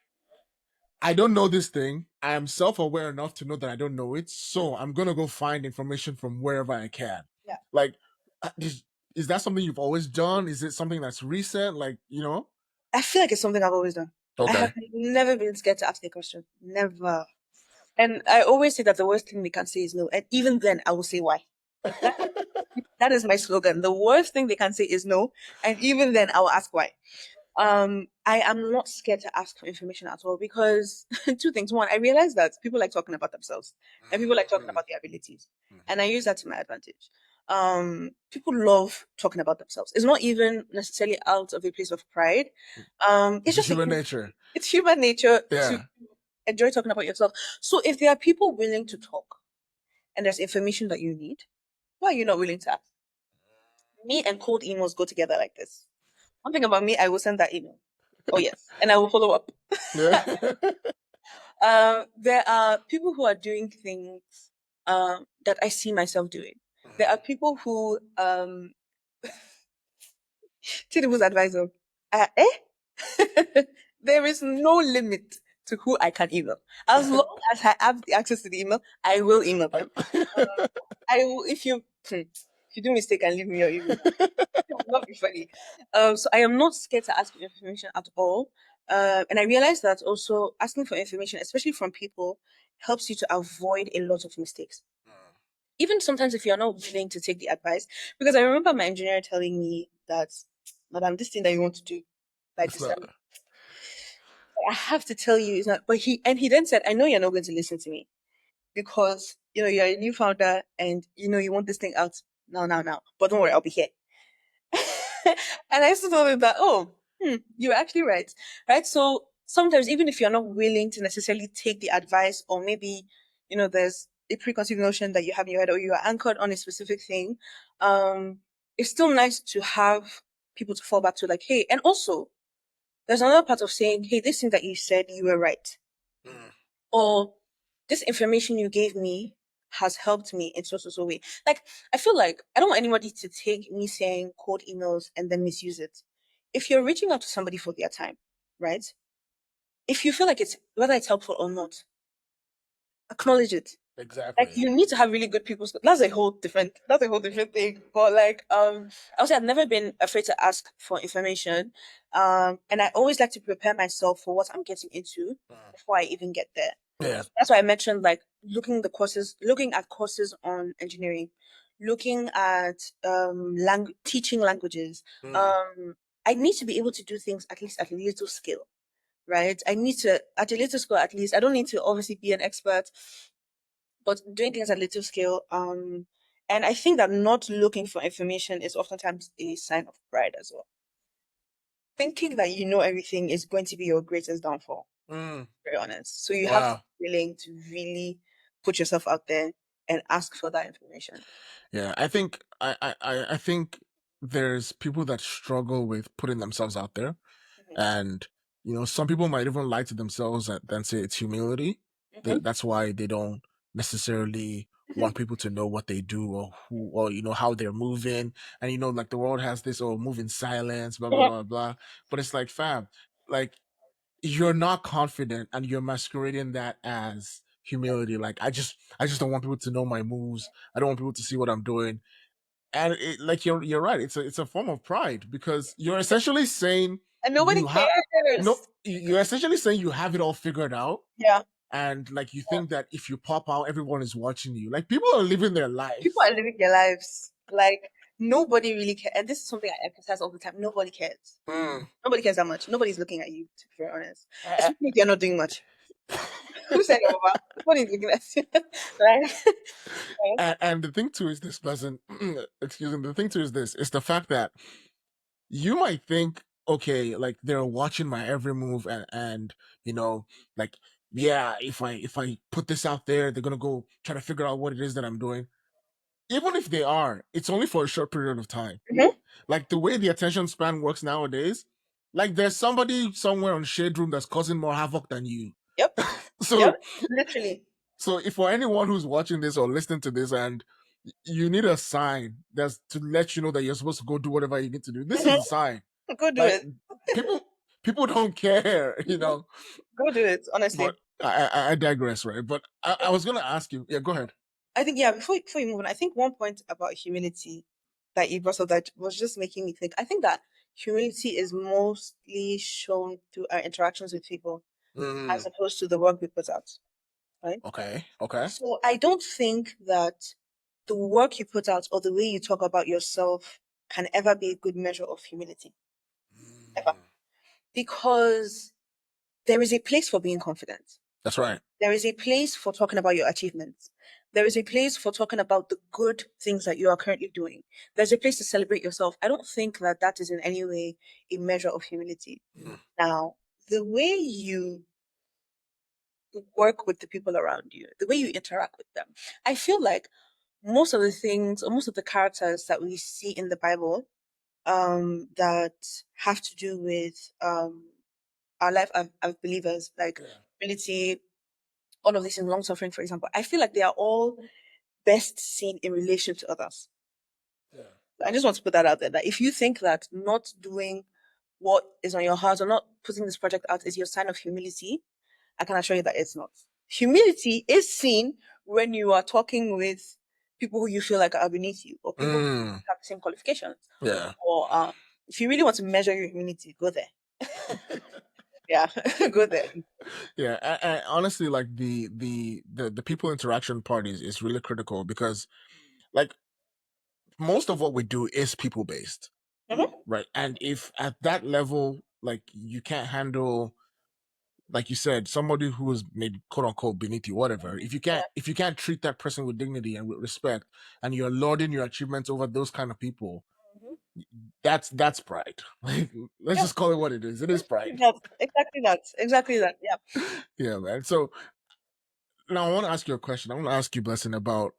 I don't know this thing. I am self-aware enough to know that I don't know it. So I'm gonna go find information from wherever I can. Yeah. Like, is that something you've always done? Is it something that's recent? Like, you know? I feel like it's something I've always done. I Okay. have never been scared to ask a question. Never. And I always say that the worst thing they can say is no. And even then, I will say why. That, that is my slogan. The worst thing they can say is no. And even then, I will ask why. I am not scared to ask for information at all because two things. One, I realize that people like talking about themselves and people like talking Mhm. about their abilities. And I Mhm. use that to my advantage. People love talking about themselves. It's not even necessarily out of a place of pride. It's It's just just human nature. it's human nature to Yeah. enjoy talking about yourself. So if there are people willing to talk and there's information that you need, why are you not willing to ask? Me and cold emails go together like this. One thing about me, I will send that email. Oh yes, and I will follow up. Yeah. There are people who are doing things that I see myself doing. There are people who take people's advice of, there is no limit to who I can email. As long as I have the access to the email, I will email them. I will, if you do mistake and leave me your email, it will not be funny. So I am not scared to ask for information at all. And I realize that also asking for information, especially from people, helps you to avoid a lot of mistakes. Even sometimes if you're not willing to take the advice, because I remember my engineer telling me that, Madam, this thing that you want to do by It's not. December, I have to tell you, it's not. But he then said, I know you're not going to listen to me because you're a new founder and you want this thing out now. But don't worry, I'll be here. And I still told him that, oh, you're actually right. Right. So sometimes, even if you're not willing to necessarily take the advice, or maybe, there's a preconceived notion that you have in your head, or you are anchored on a specific thing, um, it's still nice to have people to fall back to, like, hey, and also, there's another part of saying, hey, this thing that you said, you were right. Mm. Or this information you gave me has helped me in so way. Like, I feel like I don't want anybody to take me saying cold emails and then misuse it. If you're reaching out to somebody for their time, right? If you feel like it's whether it's helpful or not, acknowledge it. Like, Exactly. you need to have really good people. That's a whole different thing. But like, I would say I've never been afraid to ask for information. And I always like to prepare myself for what I'm getting into Mm. before I even get there. Yeah. So that's why I mentioned, like, looking at courses on engineering, looking at teaching languages. Mm. Um, I need to be able to do things at least at a little scale, right? I need to at a little scale at least. I don't need to obviously be an expert, but doing things at little scale. And I think that not looking for information is oftentimes a sign of pride as well. Thinking that you know everything is going to be your greatest downfall, Mm. very honest. So you have to Wow. be willing to really put yourself out there and ask for that information. Yeah, I think there's people that struggle with putting themselves out there, Mhm. and some people might even lie to themselves and then say it's humility. Mhm. That's why they don't necessarily Mhm. want people to know what they do or who or how they're moving. And like the world has this, oh, move in silence, blah blah Mhm. blah blah. But it's like, fam, like, you're not confident and you're masquerading that as humility. Like, I just don't want people to know my moves. I don't want people to see what I'm doing. And like, you're right. It's a form of pride because you're essentially saying And nobody you have no. cares. You're essentially saying you have it all figured out, Yeah. and like you Yeah. think that if you pop out, everyone is watching you. Like, people are living their People are lives. living their lives. Like, nobody really cares. And this is something I emphasize all the time. Nobody cares. Mm. Nobody cares that much. Nobody's looking at you, to be very honest. A- Especially if you're not doing much. Who said it, Oba? Nobody's looking at you. Right? Right? and the thing too is this, pleasant. Excuse me. The thing too is this. It's the fact that you might think, okay, like, they're watching my every move, and you know, like, yeah, if I put this out there, they're gonna go try to figure out what it is that I'm doing. Even if they are, it's only for a short period of time. Mhm. Like, the way the attention span works nowadays, like, there's somebody somewhere on Shade Room that's causing more havoc than you. Yep. Yep. So, Literally. if for anyone who's watching this or listening to this, and you need a sign that's to let you know that you're supposed to go do whatever you need to do, this is Mhm. the sign. Go do Like, it. people people don't care, Mhm. Go do it, But honestly. I digress, right? But I was gonna ask you. Yeah, go ahead. I think, yeah, before you move on, I think one point about humility that you brought up that was just making me think. I think that humility is mostly shown through our interactions with people Mm, as opposed to the work we put out, right? okay. Okay. So I don't think that the work you put out or the way you talk about yourself can ever be a good measure of humility, ever. Mm, Because there is a place for being confident. that's right. There is a place for talking about your achievements. There is a place for talking about the good things that you are currently doing. There's a place to celebrate yourself. I don't think that that is in any way a measure of humility. Mm, Now, the way you work with the people around you, the way you interact with them, I feel like most of the things or most of the characters that we see in the Bible that have to do with our life as believers, like humility, all of this in long suffering, for example, I feel like they are all best seen in relation to others. I just want to put that out there that if you think that not doing what is on your heart or not putting this project out is your sign of humility, I can assure you that it's not. Humility is seen when you are talking with people who you feel like are beneath you or people who Mm, have the same qualifications. yeah. Or if you really want to measure your humility, go there. Yeah, go there. Yeah, and honestly, like the people interaction part is really critical because like most of what we do is people based, Mhm. right? And if at that level, like you can't handle, like you said, somebody who is maybe quote unquote beneath you, whatever. Yeah. If you can't treat that person with dignity and with respect, and you're lauding your achievements over those kind of people, Mhm. that's pride. Like let's Yeah. just call it what it is. It is Exactly pride. that. Exactly that. Exactly that. Yeah. Yeah, man. So now I want to ask you a question. I want to ask you, Blessing, about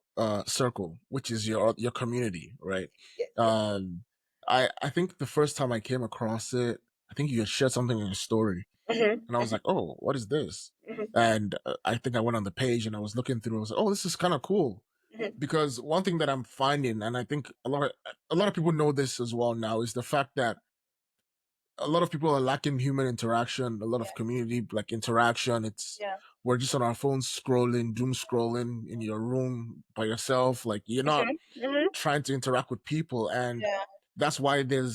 Circle, which is your community, right? Yeah. Yeah. Um, I think the first time I came across it, I think you had shared something in your story, Mhm. and I was Mhm. like, oh, what is this? Mhm. And I think I went on the page and I was looking through. I was like, oh, this is kind of cool Mhm. because one thing that I'm finding, and I think a lot of people know this as well now, is the fact that a lot of people are lacking human interaction, a lot of Yeah. community like interaction. It's Yeah. we're just on our phones scrolling, doom scrolling in your room by yourself. Like you're not Mhm. Mhm. trying to interact with people, and Yeah. that's why there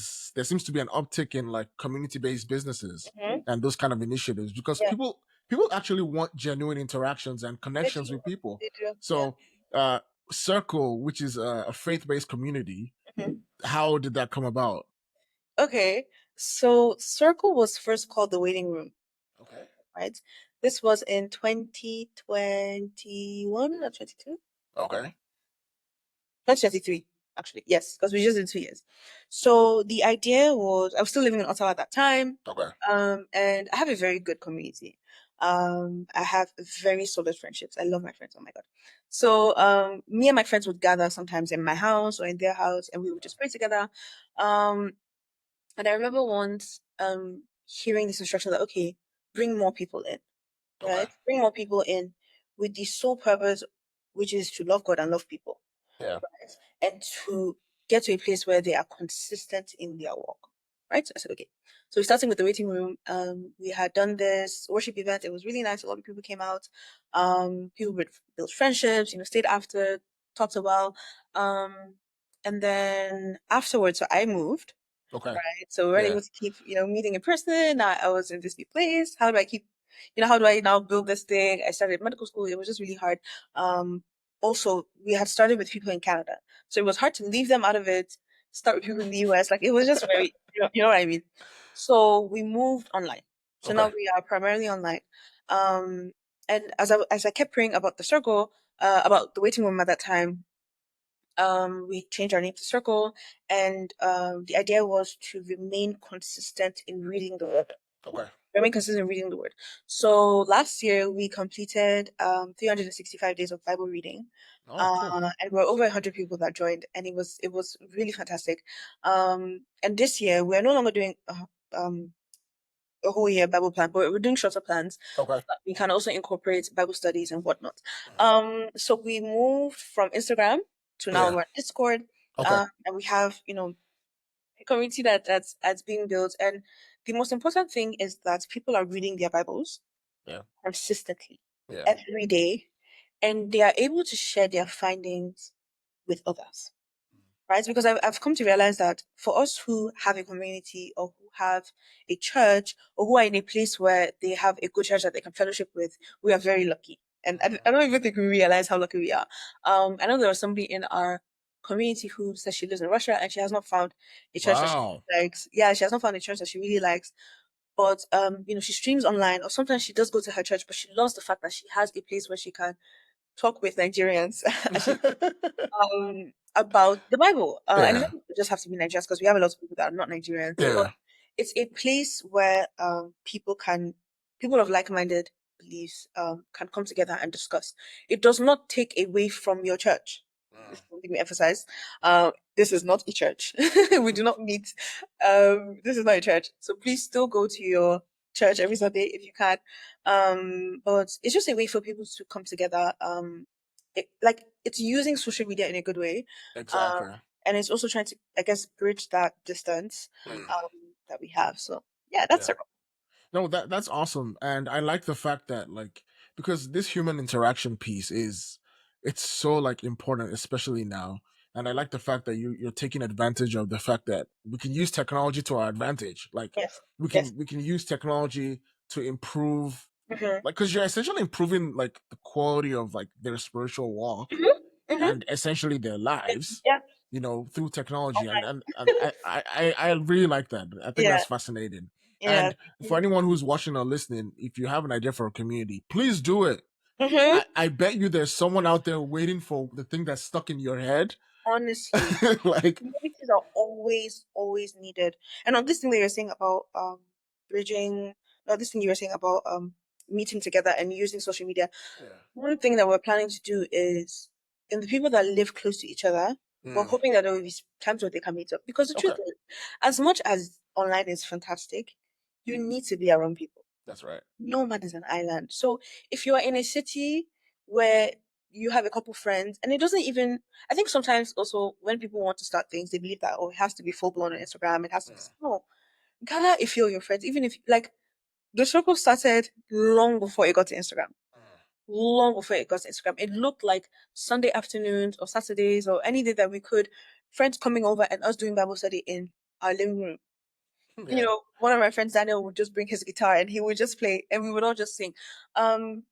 seems to be an uptick in like community based businesses Mhm. and those kind of initiatives because Yeah. people actually want genuine interactions and They connections do. with people. They do. Yeah. So Circle, which is a faith based community, Mhm. how did that come about? Okay. So Circle was first called the Waiting Room, Okay. right? This was in 2021 or 22? Okay. 2023, actually. Yes, because we just did 2 years. So the idea was, I was still living in Ottawa at that time, Okay. and I have a very good community. I have very solid friendships. I love my friends. Oh my God. So, me and my friends would gather sometimes in my house or in their house, and we would just pray together. Um, and I remember once, hearing this instruction that, okay, bring more people in, Okay. right? Bring more people in with the sole purpose, which is to love God and love people, Yeah. right? And to get to a place where they are consistent in their work, right? So I said, okay. So we're starting with the waiting room. We had done this worship event. It was really nice. A lot of people came out. People would build friendships, stayed after, talked a while. And then afterwards, so I moved, Okay. right? So we weren't Yeah. able to keep, meeting in person. I was in this new place. How do I keep, how do I now build this thing? I started medical school. It was just really hard. Um, Also, we had started with people in Canada, so it was hard to leave them out of it. Start with people in the US. Like it was just very, you know what I mean. So we moved online. So now Okay. we are primarily online. Um, and as I kept praying about the circle, about the waiting room at that time, we changed our name to Circle, and the idea was to remain consistent in reading the word. Okay. Remain consistent in reading the word. So last year we completed 365 days of Bible reading, Oh, cool. and we're over 100 people that joined, and it was really fantastic. And this year we're no longer doing a whole year Bible plan, but we're doing shorter plans. Okay. We can also incorporate Bible studies and whatnot. So we moved from Instagram to now Yeah. we're on Discord, Okay. and we have, a community that's being built. And the most important thing is that people are reading their Bibles Yeah. consistently Yeah. every day, and they are able to share their findings with others, right? Because I've come to realize that for us who have a community or who have a church or who are in a place where they have a good church that they can fellowship with, we are very lucky. And I don't even think we realize how lucky we are. I know there was somebody in our community who says she lives in Russia and she has not found a church that she Wow. likes. Yeah, she has not found a church that she really likes. But she streams online or sometimes she does go to her church, but she loves the fact that she has a place where she can talk with Nigerians and she about the Bible. And it Yeah. doesn't just have to be Nigerians because we have a lot of people that are not Nigerians, but Yeah. it's a place where people of like-minded beliefs can come together and discuss. It does not take away from your church. This is something we emphasize. This is not a church. We do not meet. This is not a church. So please still go to your church every Sunday if you can. But it's just a way for people to come together. It's using social media in a good way. Um, Exactly. and it's also trying to, I guess, bridge that distance Mm. um that we have. So yeah, that's Yeah. it. No, that's awesome, and I like the fact that like because this human interaction piece is it's so like important, especially now. And I like the fact that you're taking advantage of the fact that we can use technology to our advantage. Like Yes. we Yes. can we can use technology to improve, Mm-hmm. like because you're essentially improving like the quality of like their spiritual walk Mm-hmm. Mm-hmm. and essentially their lives, Yeah. through technology. And Online. and I really like that. I think Yeah. that's fascinating. Yeah. And for anyone who's watching or listening, if you have an idea for a community, please do it. Mm-hmm. I bet you there's someone out there waiting for the thing that's stuck in your head. Honestly, Like, communities are always, always needed. And on this thing that you're saying about bridging, no, this thing you were saying about meeting together and using social media, yeah. one thing that we're planning to do is in the people that live close to each other, we're Mm, hoping that there will be times where they can meet up. Because the truth okay, is, as much as online is fantastic, you need to be around people. that's right. No man is an island. So if you are in a city where you have a couple friends, and it doesn't even, I think sometimes also when people want to start things, they believe that, oh, it has to be full blown on Instagram. It has to be, Mm, no, gather a few of your friends, even if, like, the circle started long before it got to Instagram. mm, Long before it got to Instagram. It looked like Sunday afternoons or Saturdays or any day that we could, friends coming over and us doing Bible study in our living room. yeah, One of my friends, Daniel, would just bring his guitar and he would just play and we would all just sing. Um,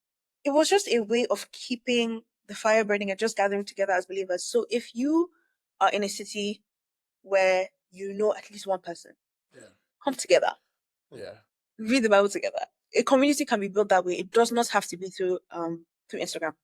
it was just a way of keeping the fire burning and just gathering together as believers. So if you are in a city where you know at least one person, yeah, come together, yeah. read the Bible together. A community can be built that way. It does not have to be through Instagram.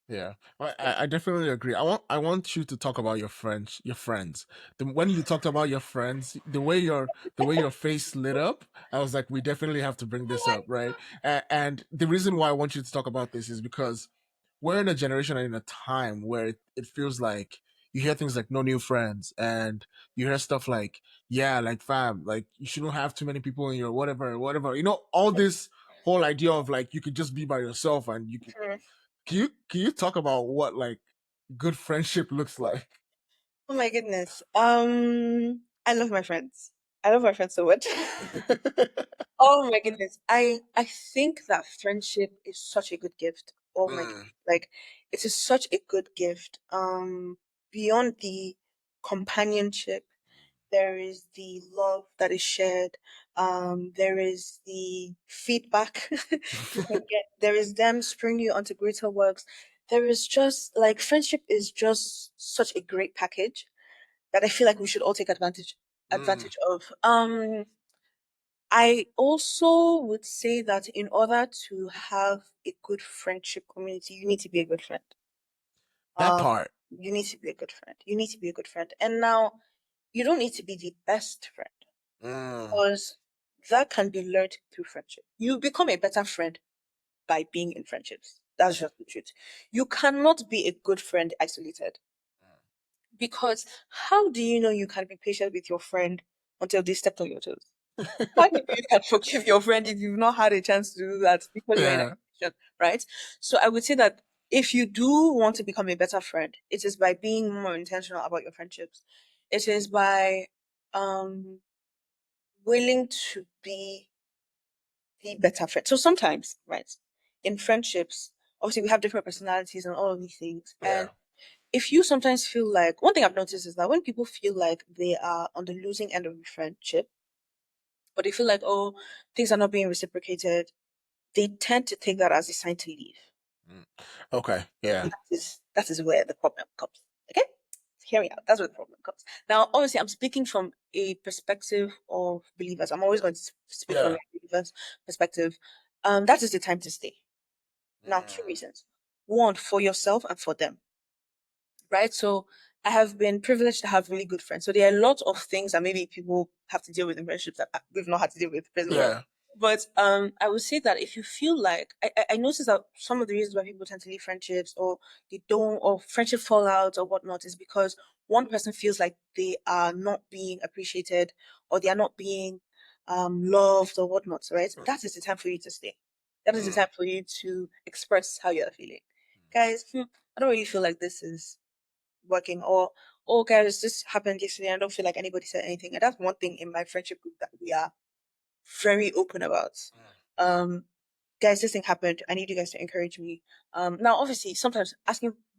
Yeah, I definitely agree. I want you to talk about your friends. Your friends. When you talked about your friends, the way your face lit up, I was like, we definitely have to bring this up, right? And the reason why I want you to talk about this is because we're in a generation and in a time where it feels like you hear things like no new friends, and you hear stuff like, yeah, like fam, like you shouldn't have too many people in your whatever, whatever. All this whole idea of like you could just be by yourself and you Mm. can you talk about what like good friendship looks like? Oh my goodness. I love my friends. I love my friends so much. Oh my goodness. I think that friendship is such a good gift. Oh my Mm. goodness. Like it is such a good gift. Beyond the companionship, there is the love that is shared. There is the feedback you can get. There is them spurring you onto greater works. There is just like friendship is just such a great package that I feel like we should all take Mm. advantage of. I also would say that in order to have a good friendship community, you need to be a good friend. That Um, part. you need to be a good friend. You need to be a good friend. And now you don't need to be the best friend Mm. because that can be learned through friendship. You become a better friend by being in friendships. That's just the truth. You cannot be a good friend isolated because how do you know you can be patient with your friend until they stepped on your toes? How do you can forgive your friend if you've not had a chance to do that because you're in a Yeah. relationship, right? So I would say that if you do want to become a better friend, it is by being more intentional about your friendships. It is by um willing to be the better friend. So sometimes, right, in friendships, obviously we have different personalities and all of these things. And Yeah. if you sometimes feel like one thing I've noticed is that when people feel like they are on the losing end of a friendship, but they feel like, oh, things are not being reciprocated, they tend to take that as a sign to leave. Mm. Okay. Yeah. That is where the problem comes. Okay? Hear me out. That's where the problem comes. Now, obviously, I'm speaking from a perspective of believers. I'm always going to speak from Yeah. a believer's perspective. That is the time to stay. Now, two Mm. reasons. One, for yourself and for them, right? So I have been privileged to have really good friends. So there are a lot of things that maybe people have to deal with in friendships that we've not had to deal with presently. Yeah. But I would say that if you feel like I notice that some of the reasons why people tend to leave friendships or they don't or friendship fallout or whatnot is because one person feels like they are not being appreciated or they are not being loved or whatnot, right? That is the time for you to stay. That is the Mm. time for you to express how you're feeling. Guys, I don't really feel like this is working, or oh guys, this happened yesterday. I don't feel like anybody said anything. And that's one thing in my friendship group that we are very open about. Um, guys, this thing happened. I need you guys to encourage me. Now obviously sometimes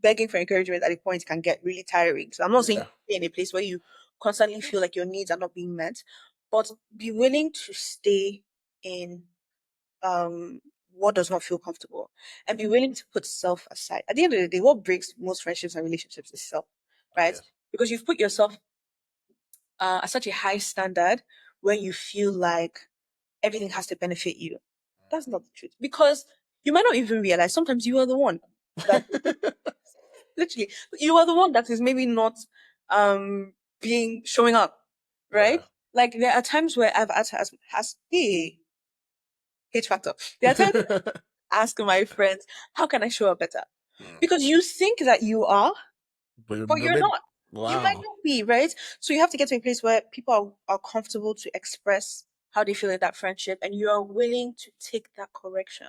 begging for encouragement at a point can get really tiring. So I'm not saying Yeah. be in a place where you constantly feel like your needs are not being met, but be willing to stay in um what does not feel comfortable, and be willing to put self aside. At the end of the day, what breaks most friendships and relationships is self, Oh right? yes. Because you've put yourself at such a high standard where you feel like everything has to benefit you. That's not the truth. Because you might not even realize sometimes you are the one that literally you are the one that is maybe not being showing up, right? Yeah. Like there are times where I've asked has hey H factor. There are times I ask my friends, how can I show up better? Mm. Because you think that you are, But but you're not. You might wow. not be, right? So you have to get to a place where people are comfortable to express how they feel in that friendship, and you are willing to take that correction.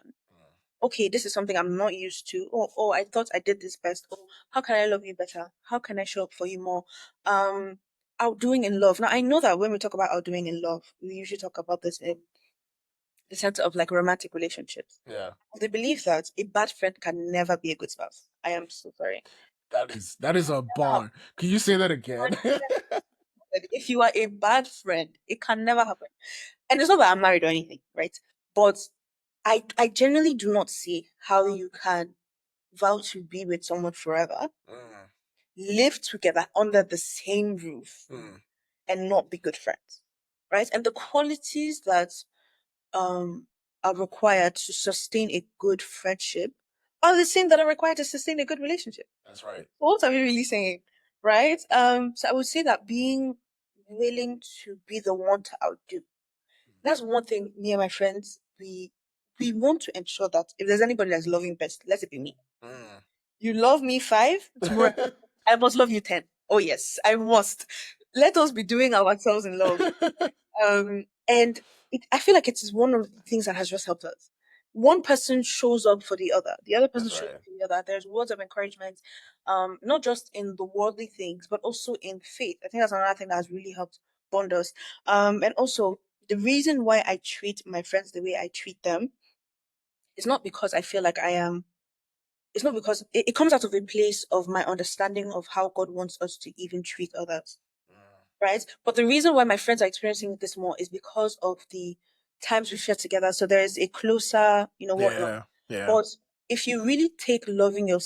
Okay, this is something I'm not used to. Oh, I thought I did this best. Oh, how can I love you better? How can I show up for you more? Um, outdoing in love. Now I know that when we talk about outdoing in love, we usually talk about this in the sense of like romantic relationships. Yeah. They believe that a bad friend can never be a good spouse. I am so sorry. That is a bar. Can you say that again? If you are a bad friend, it can never happen. And it's not that I'm married or anything, right? But I generally do not see how you can vow to be with someone forever, Mm. live together under the same roof, Mm. and not be good friends, right? And the qualities that um are required to sustain a good friendship are the same that are required to sustain a good relationship. That's right. What are we really saying? Right? So I would say that being willing to be the one to outdo. That's one thing me and my friends, we want to ensure that if there's anybody that's loving best, let it be me. Mm. You love me five, tomorrow I must love you 10. Oh yes, I must. Let us be doing ourselves in love. And I feel like it is one of the things that has just helped us. One person shows up for the other person That's shows right. up for the other. There's words of encouragement, not just in the worldly things, but also in faith. I think that's another thing that has really helped bond us. And also the reason why I treat my friends the way I treat them is not because I feel like I am. It's not because it comes out of a place of my understanding of how God wants us to even treat others, Mm. right? But the reason why my friends are experiencing this more is because of the times we share together. So there is a closer, whatnot. Yeah. Yeah. But if you really take loving your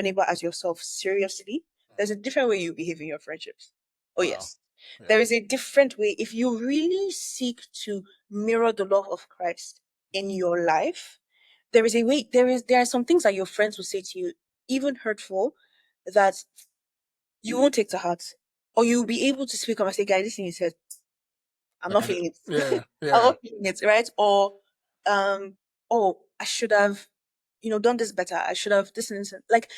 neighbor as yourself seriously, there's a different way you behave in your friendships. Oh Wow. yes. There Yeah. is a different way. If you really seek to mirror the love of Christ in your life, there is a way, there are some things that your friends will say to you, even hurtful, that you won't take to heart. Or you'll be able to speak up and say, guys, this thing you said, I'm I not can. feeling it. Yeah. I'm Yeah. not feeling it, right? Or oh, I should have, done this better. I should have this and this. Like,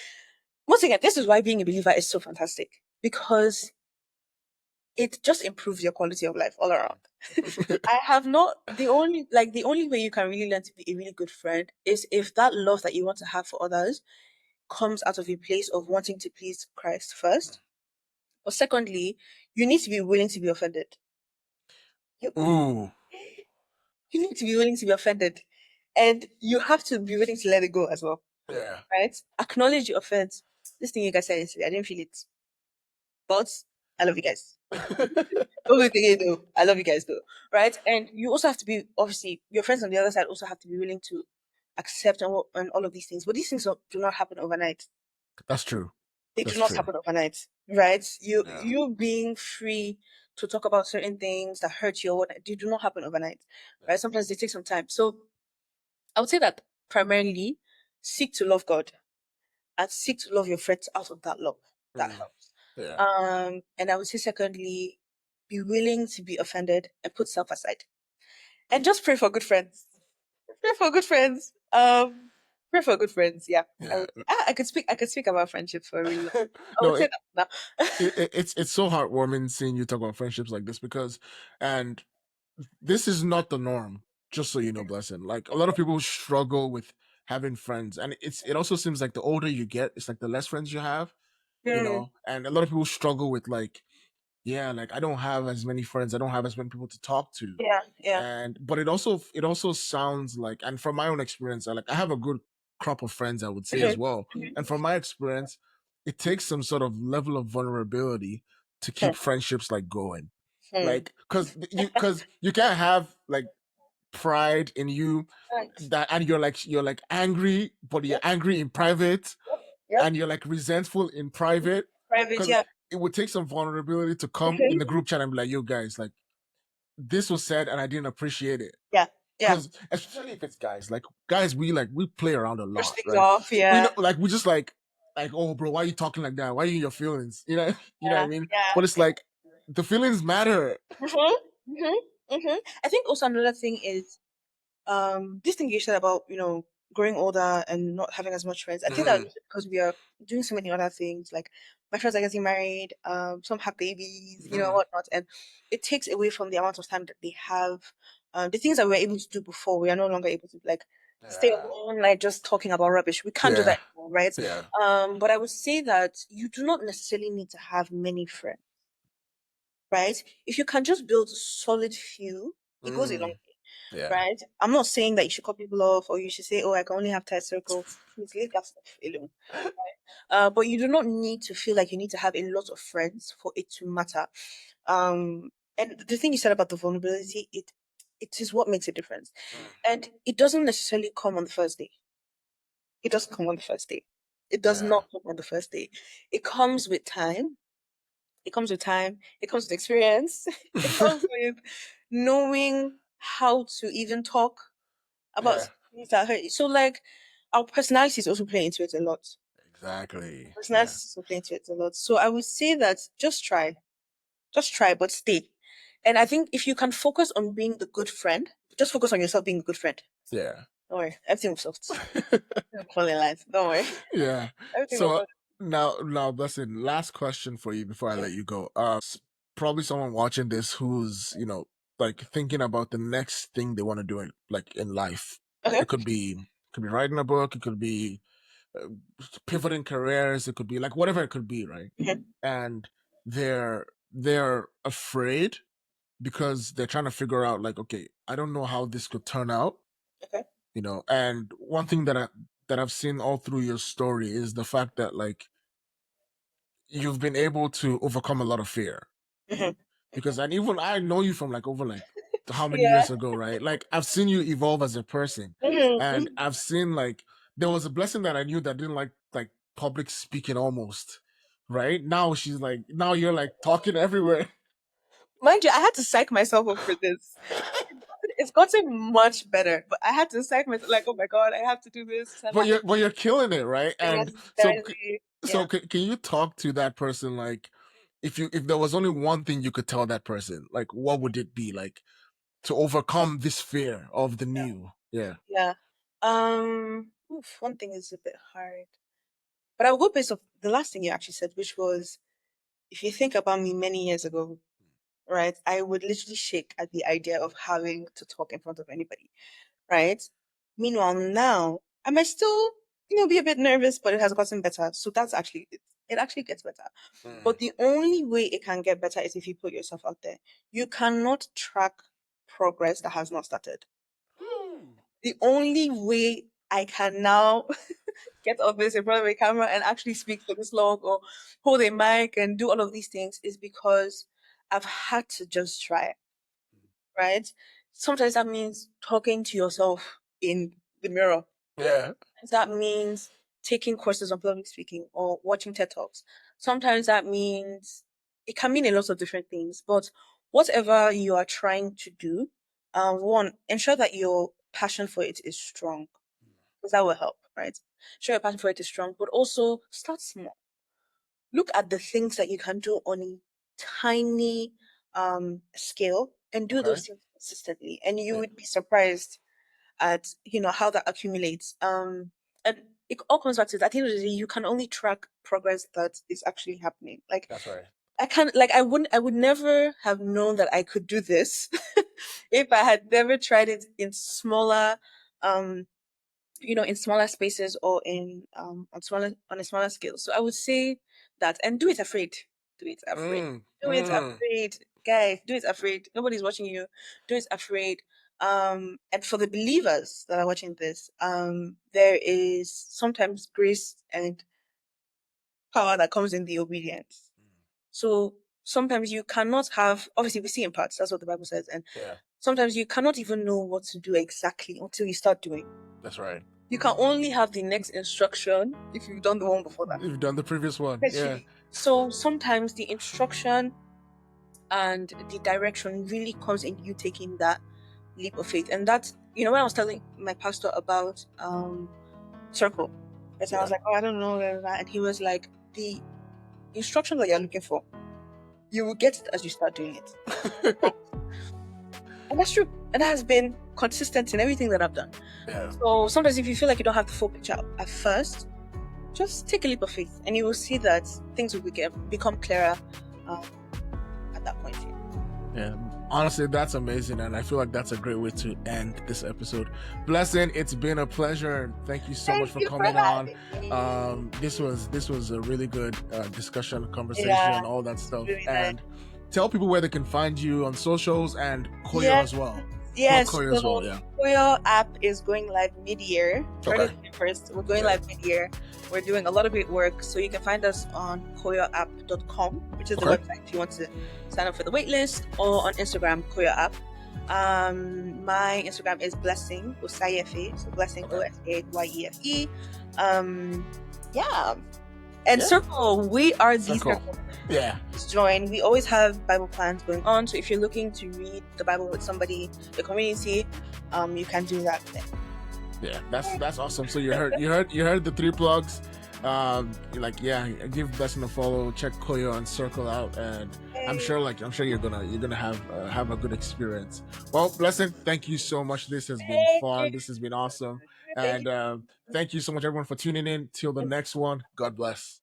once again, this is why being a believer is so fantastic. Because it just improves your quality of life all around. I have not the only way you can really learn to be a really good friend is if that love that you want to have for others comes out of a place of wanting to please Christ first. But secondly, you need to be willing to be offended. You, Ooh. you need to be willing to be offended. And you have to be willing to let it go as well. Yeah. Right? Acknowledge your offense. This thing you guys said yesterday, I didn't feel it. But I love you guys. Everything you do, I love you guys though. Right? And you also have to be obviously your friends on the other side also have to be willing to accept and all of these things. But these things do not happen overnight. That's true. They do That's not true. happen overnight, right? You Yeah. you being free to talk about certain things that hurt you or what they do not happen overnight, right? Sometimes they take some time. So I would say that primarily seek to love God and seek to love your friends out of that love. That Mm. helps. Yeah. And I would say secondly, be willing to be offended and put self aside. And just pray for good friends. Pray for good friends. Pray for good friends. Yeah. I Yeah. would I could speak about friendships for a really long. I No, would say that now. it's so heartwarming seeing you talk about friendships like this because, and this is not the norm. Just so you know, Blessing. Like a lot of people struggle with having friends, and it also seems like the older you get, it's like the less friends you have. Hmm. And a lot of people struggle with like, yeah, like I don't have as many friends, I don't have as many people to talk to. Yeah, yeah. And but it also sounds like, and from my own experience, I have a good crop of friends, I would say, as Mhm, well. mhm, And from my experience, it takes some sort of level of vulnerability to hmm, keep friendships like going. hmm. Like because you can't have like pride in you, Right. that and you're like angry, but you're Yep, angry in private, yep, yep. and you're like resentful in private, Private, because yeah. it would take some vulnerability to come in the Mhm. group chat and be like, yo guys, like this was said and I didn't appreciate it. Yeah, yeah. Because especially if it's guys, like guys, we play around a Brush lot, things right? off, We yeah. know, like we just like, oh bro, why are you talking like that? Why are you in your feelings? You know what I Yeah, mean? yeah. But it's like the feelings matter. Mm-hmm, I think also another thing is this thing you said about, growing older and not having as much friends. I think that's Mhm. because we are doing so many other things. Like my friends are getting married, some have babies, Mhm. whatnot, and it takes away from the amount of time that they have. The things that we were able to do before, we are no longer able to, like, stay Yeah. alone, like just talking about rubbish. We can't do Yeah. that anymore, right? Yeah. But I would say that you do not necessarily need to have many friends, right? If you can just build a solid few, it goes a long Mm. Yeah. right? I'm not saying that you should cut people off or you should say, oh, I can only have tight circle. Please leave that stuff alone. But you do not need to feel like you need to have a lot of friends for it to matter. And the thing you said about the vulnerability, it is what makes a difference. Mm. And it doesn't necessarily come on the first day. It doesn't come on the first day. It does Yeah. not come on the first day. It comes with time. It comes with time. It comes with experience. It comes with knowing how to even talk about Yeah. things that hurt you. So like our personalities also play into it a lot. Exactly. Yeah. Personalities also play into it a lot. So I would say that just try, but stay. And I think if you can focus on being the good friend, just focus on yourself being a good friend. Yeah. Don't worry, everything will soft. Calling lines. Don't worry, Yeah. everything will So soft. now, Blessing, last question for you before I let you go. Probably someone watching this who's, like thinking about the next thing they want to do in life. Okay. It could be writing a book. It could be uh, pivoting careers. It could be like whatever it could be, right? Mhm. And they're afraid because they're trying to figure out like, okay, I don't know how this could turn out. Okay. And one thing that I've seen all through your story is the fact that like you've been able to overcome a lot of fear. Mhm. Because and even I know you from like over like how many Yeah. years ago, right? Like I've seen you evolve as a person, and Mhm. I've seen like there was a blessing that I knew that didn't like public speaking almost, right? Now you're like talking everywhere. Mind you, I had to psych myself up for this. It's gotten much better, but I had to psych myself like, oh my god, I have to do this. But you're killing it, right? And Yes, so yeah. can you talk to that person like if there was only one thing you could tell that person, like what would it be like to overcome this fear of the new? Yeah. Yeah. One thing is a bit hard. But I'll go based off the last thing you actually said, which was if you think about me many years ago, right, I would literally shake at the idea of having to talk in front of anybody, right? Meanwhile, now I might still, be a bit nervous, but it has gotten better. So that's actually it actually gets better. Mm. But the only way it can get better is if you put yourself out there. You cannot track progress that has not started. The only way I can now get off this in front of a camera and actually speak for this long or hold a mic and do all of these things is because I've had to just try it, right? Sometimes that means talking to yourself in the mirror. Yeah. That means taking courses on public speaking or watching TED Talks. Sometimes that means it can mean a lot of different things, but whatever you are trying to do, one, ensure that your passion for it is strong because that will help, right? Sure, your passion for it is strong, but also start small. Look at the things that you can do on a tiny scale and do Okay. those things consistently, and you Yeah. would be surprised at how that accumulates. And it all comes back to that. At the end of the day, you can only track progress that is actually happening. Like That's right. I can't like I would never have known that I could do this if I had never tried it in smaller um in smaller spaces or in on a smaller scale. So I would say that, and do it afraid. Do it afraid. Mm, Do it mm. afraid. Guys, do it afraid. Nobody's watching you. Do it afraid. And for the believers that are watching this, there is sometimes grace and power that comes in the obedience. So sometimes you cannot have, obviously we see in parts, that's what the Bible says, and Yeah, sometimes you cannot even know what to do exactly until you start doing. that's right. You can only have the next instruction if you've done the one before that. You've done the previous one. Yeah. Literally. So sometimes the instruction and the direction really comes in you taking that leap of faith. And that's, when I was telling my pastor about circle, and so I was Yeah. like, oh, I don't know, and he was like, the instruction that you're looking for, you will get it as you start doing it. And that's true. And that has been consistent in everything that I've done. Yeah. So sometimes if you feel like you don't have the full picture at first, just take a leap of faith and you will see that things will become clearer um, at that point. Yeah, honestly, that's amazing, and I feel like that's a great way to end this episode. Blessing, it's been a pleasure. Thank you so much Thank for you for coming on. having me. This was a really good discussion, Yeah, conversation, all that it's stuff. really nice. And tell people where they can find you on socials and Koyo Yes, as well. Plug yes. Koyo as well. So Yeah. Koyo app is going live mid-year, Okay. 31st. We're going Yeah. live mid-year. We're doing a lot of great work. So you can find us on koyoapp.com, which is the Okay. website if you want to sign up for the waitlist, or on Instagram, Koyo app. My Instagram is Blessing Bazuaye, so Blessing Okay. Osayefie. Yeah. And Yeah. Circle, we are the Circle. Circle. Yeah. Please join. We always have Bible plans going on. So if you're looking to read the Bible with somebody, the community, you can do that then. Yeah, that's awesome. So you heard the three plugs. Give Blessing a follow. Check Koyo and Circle out, and I'm sure you're gonna have a good experience. Well, Blessing, thank you so much. This has been Thank you. fun. This has been awesome, Thank and you. thank you so much everyone for tuning in. Till the next one. God bless.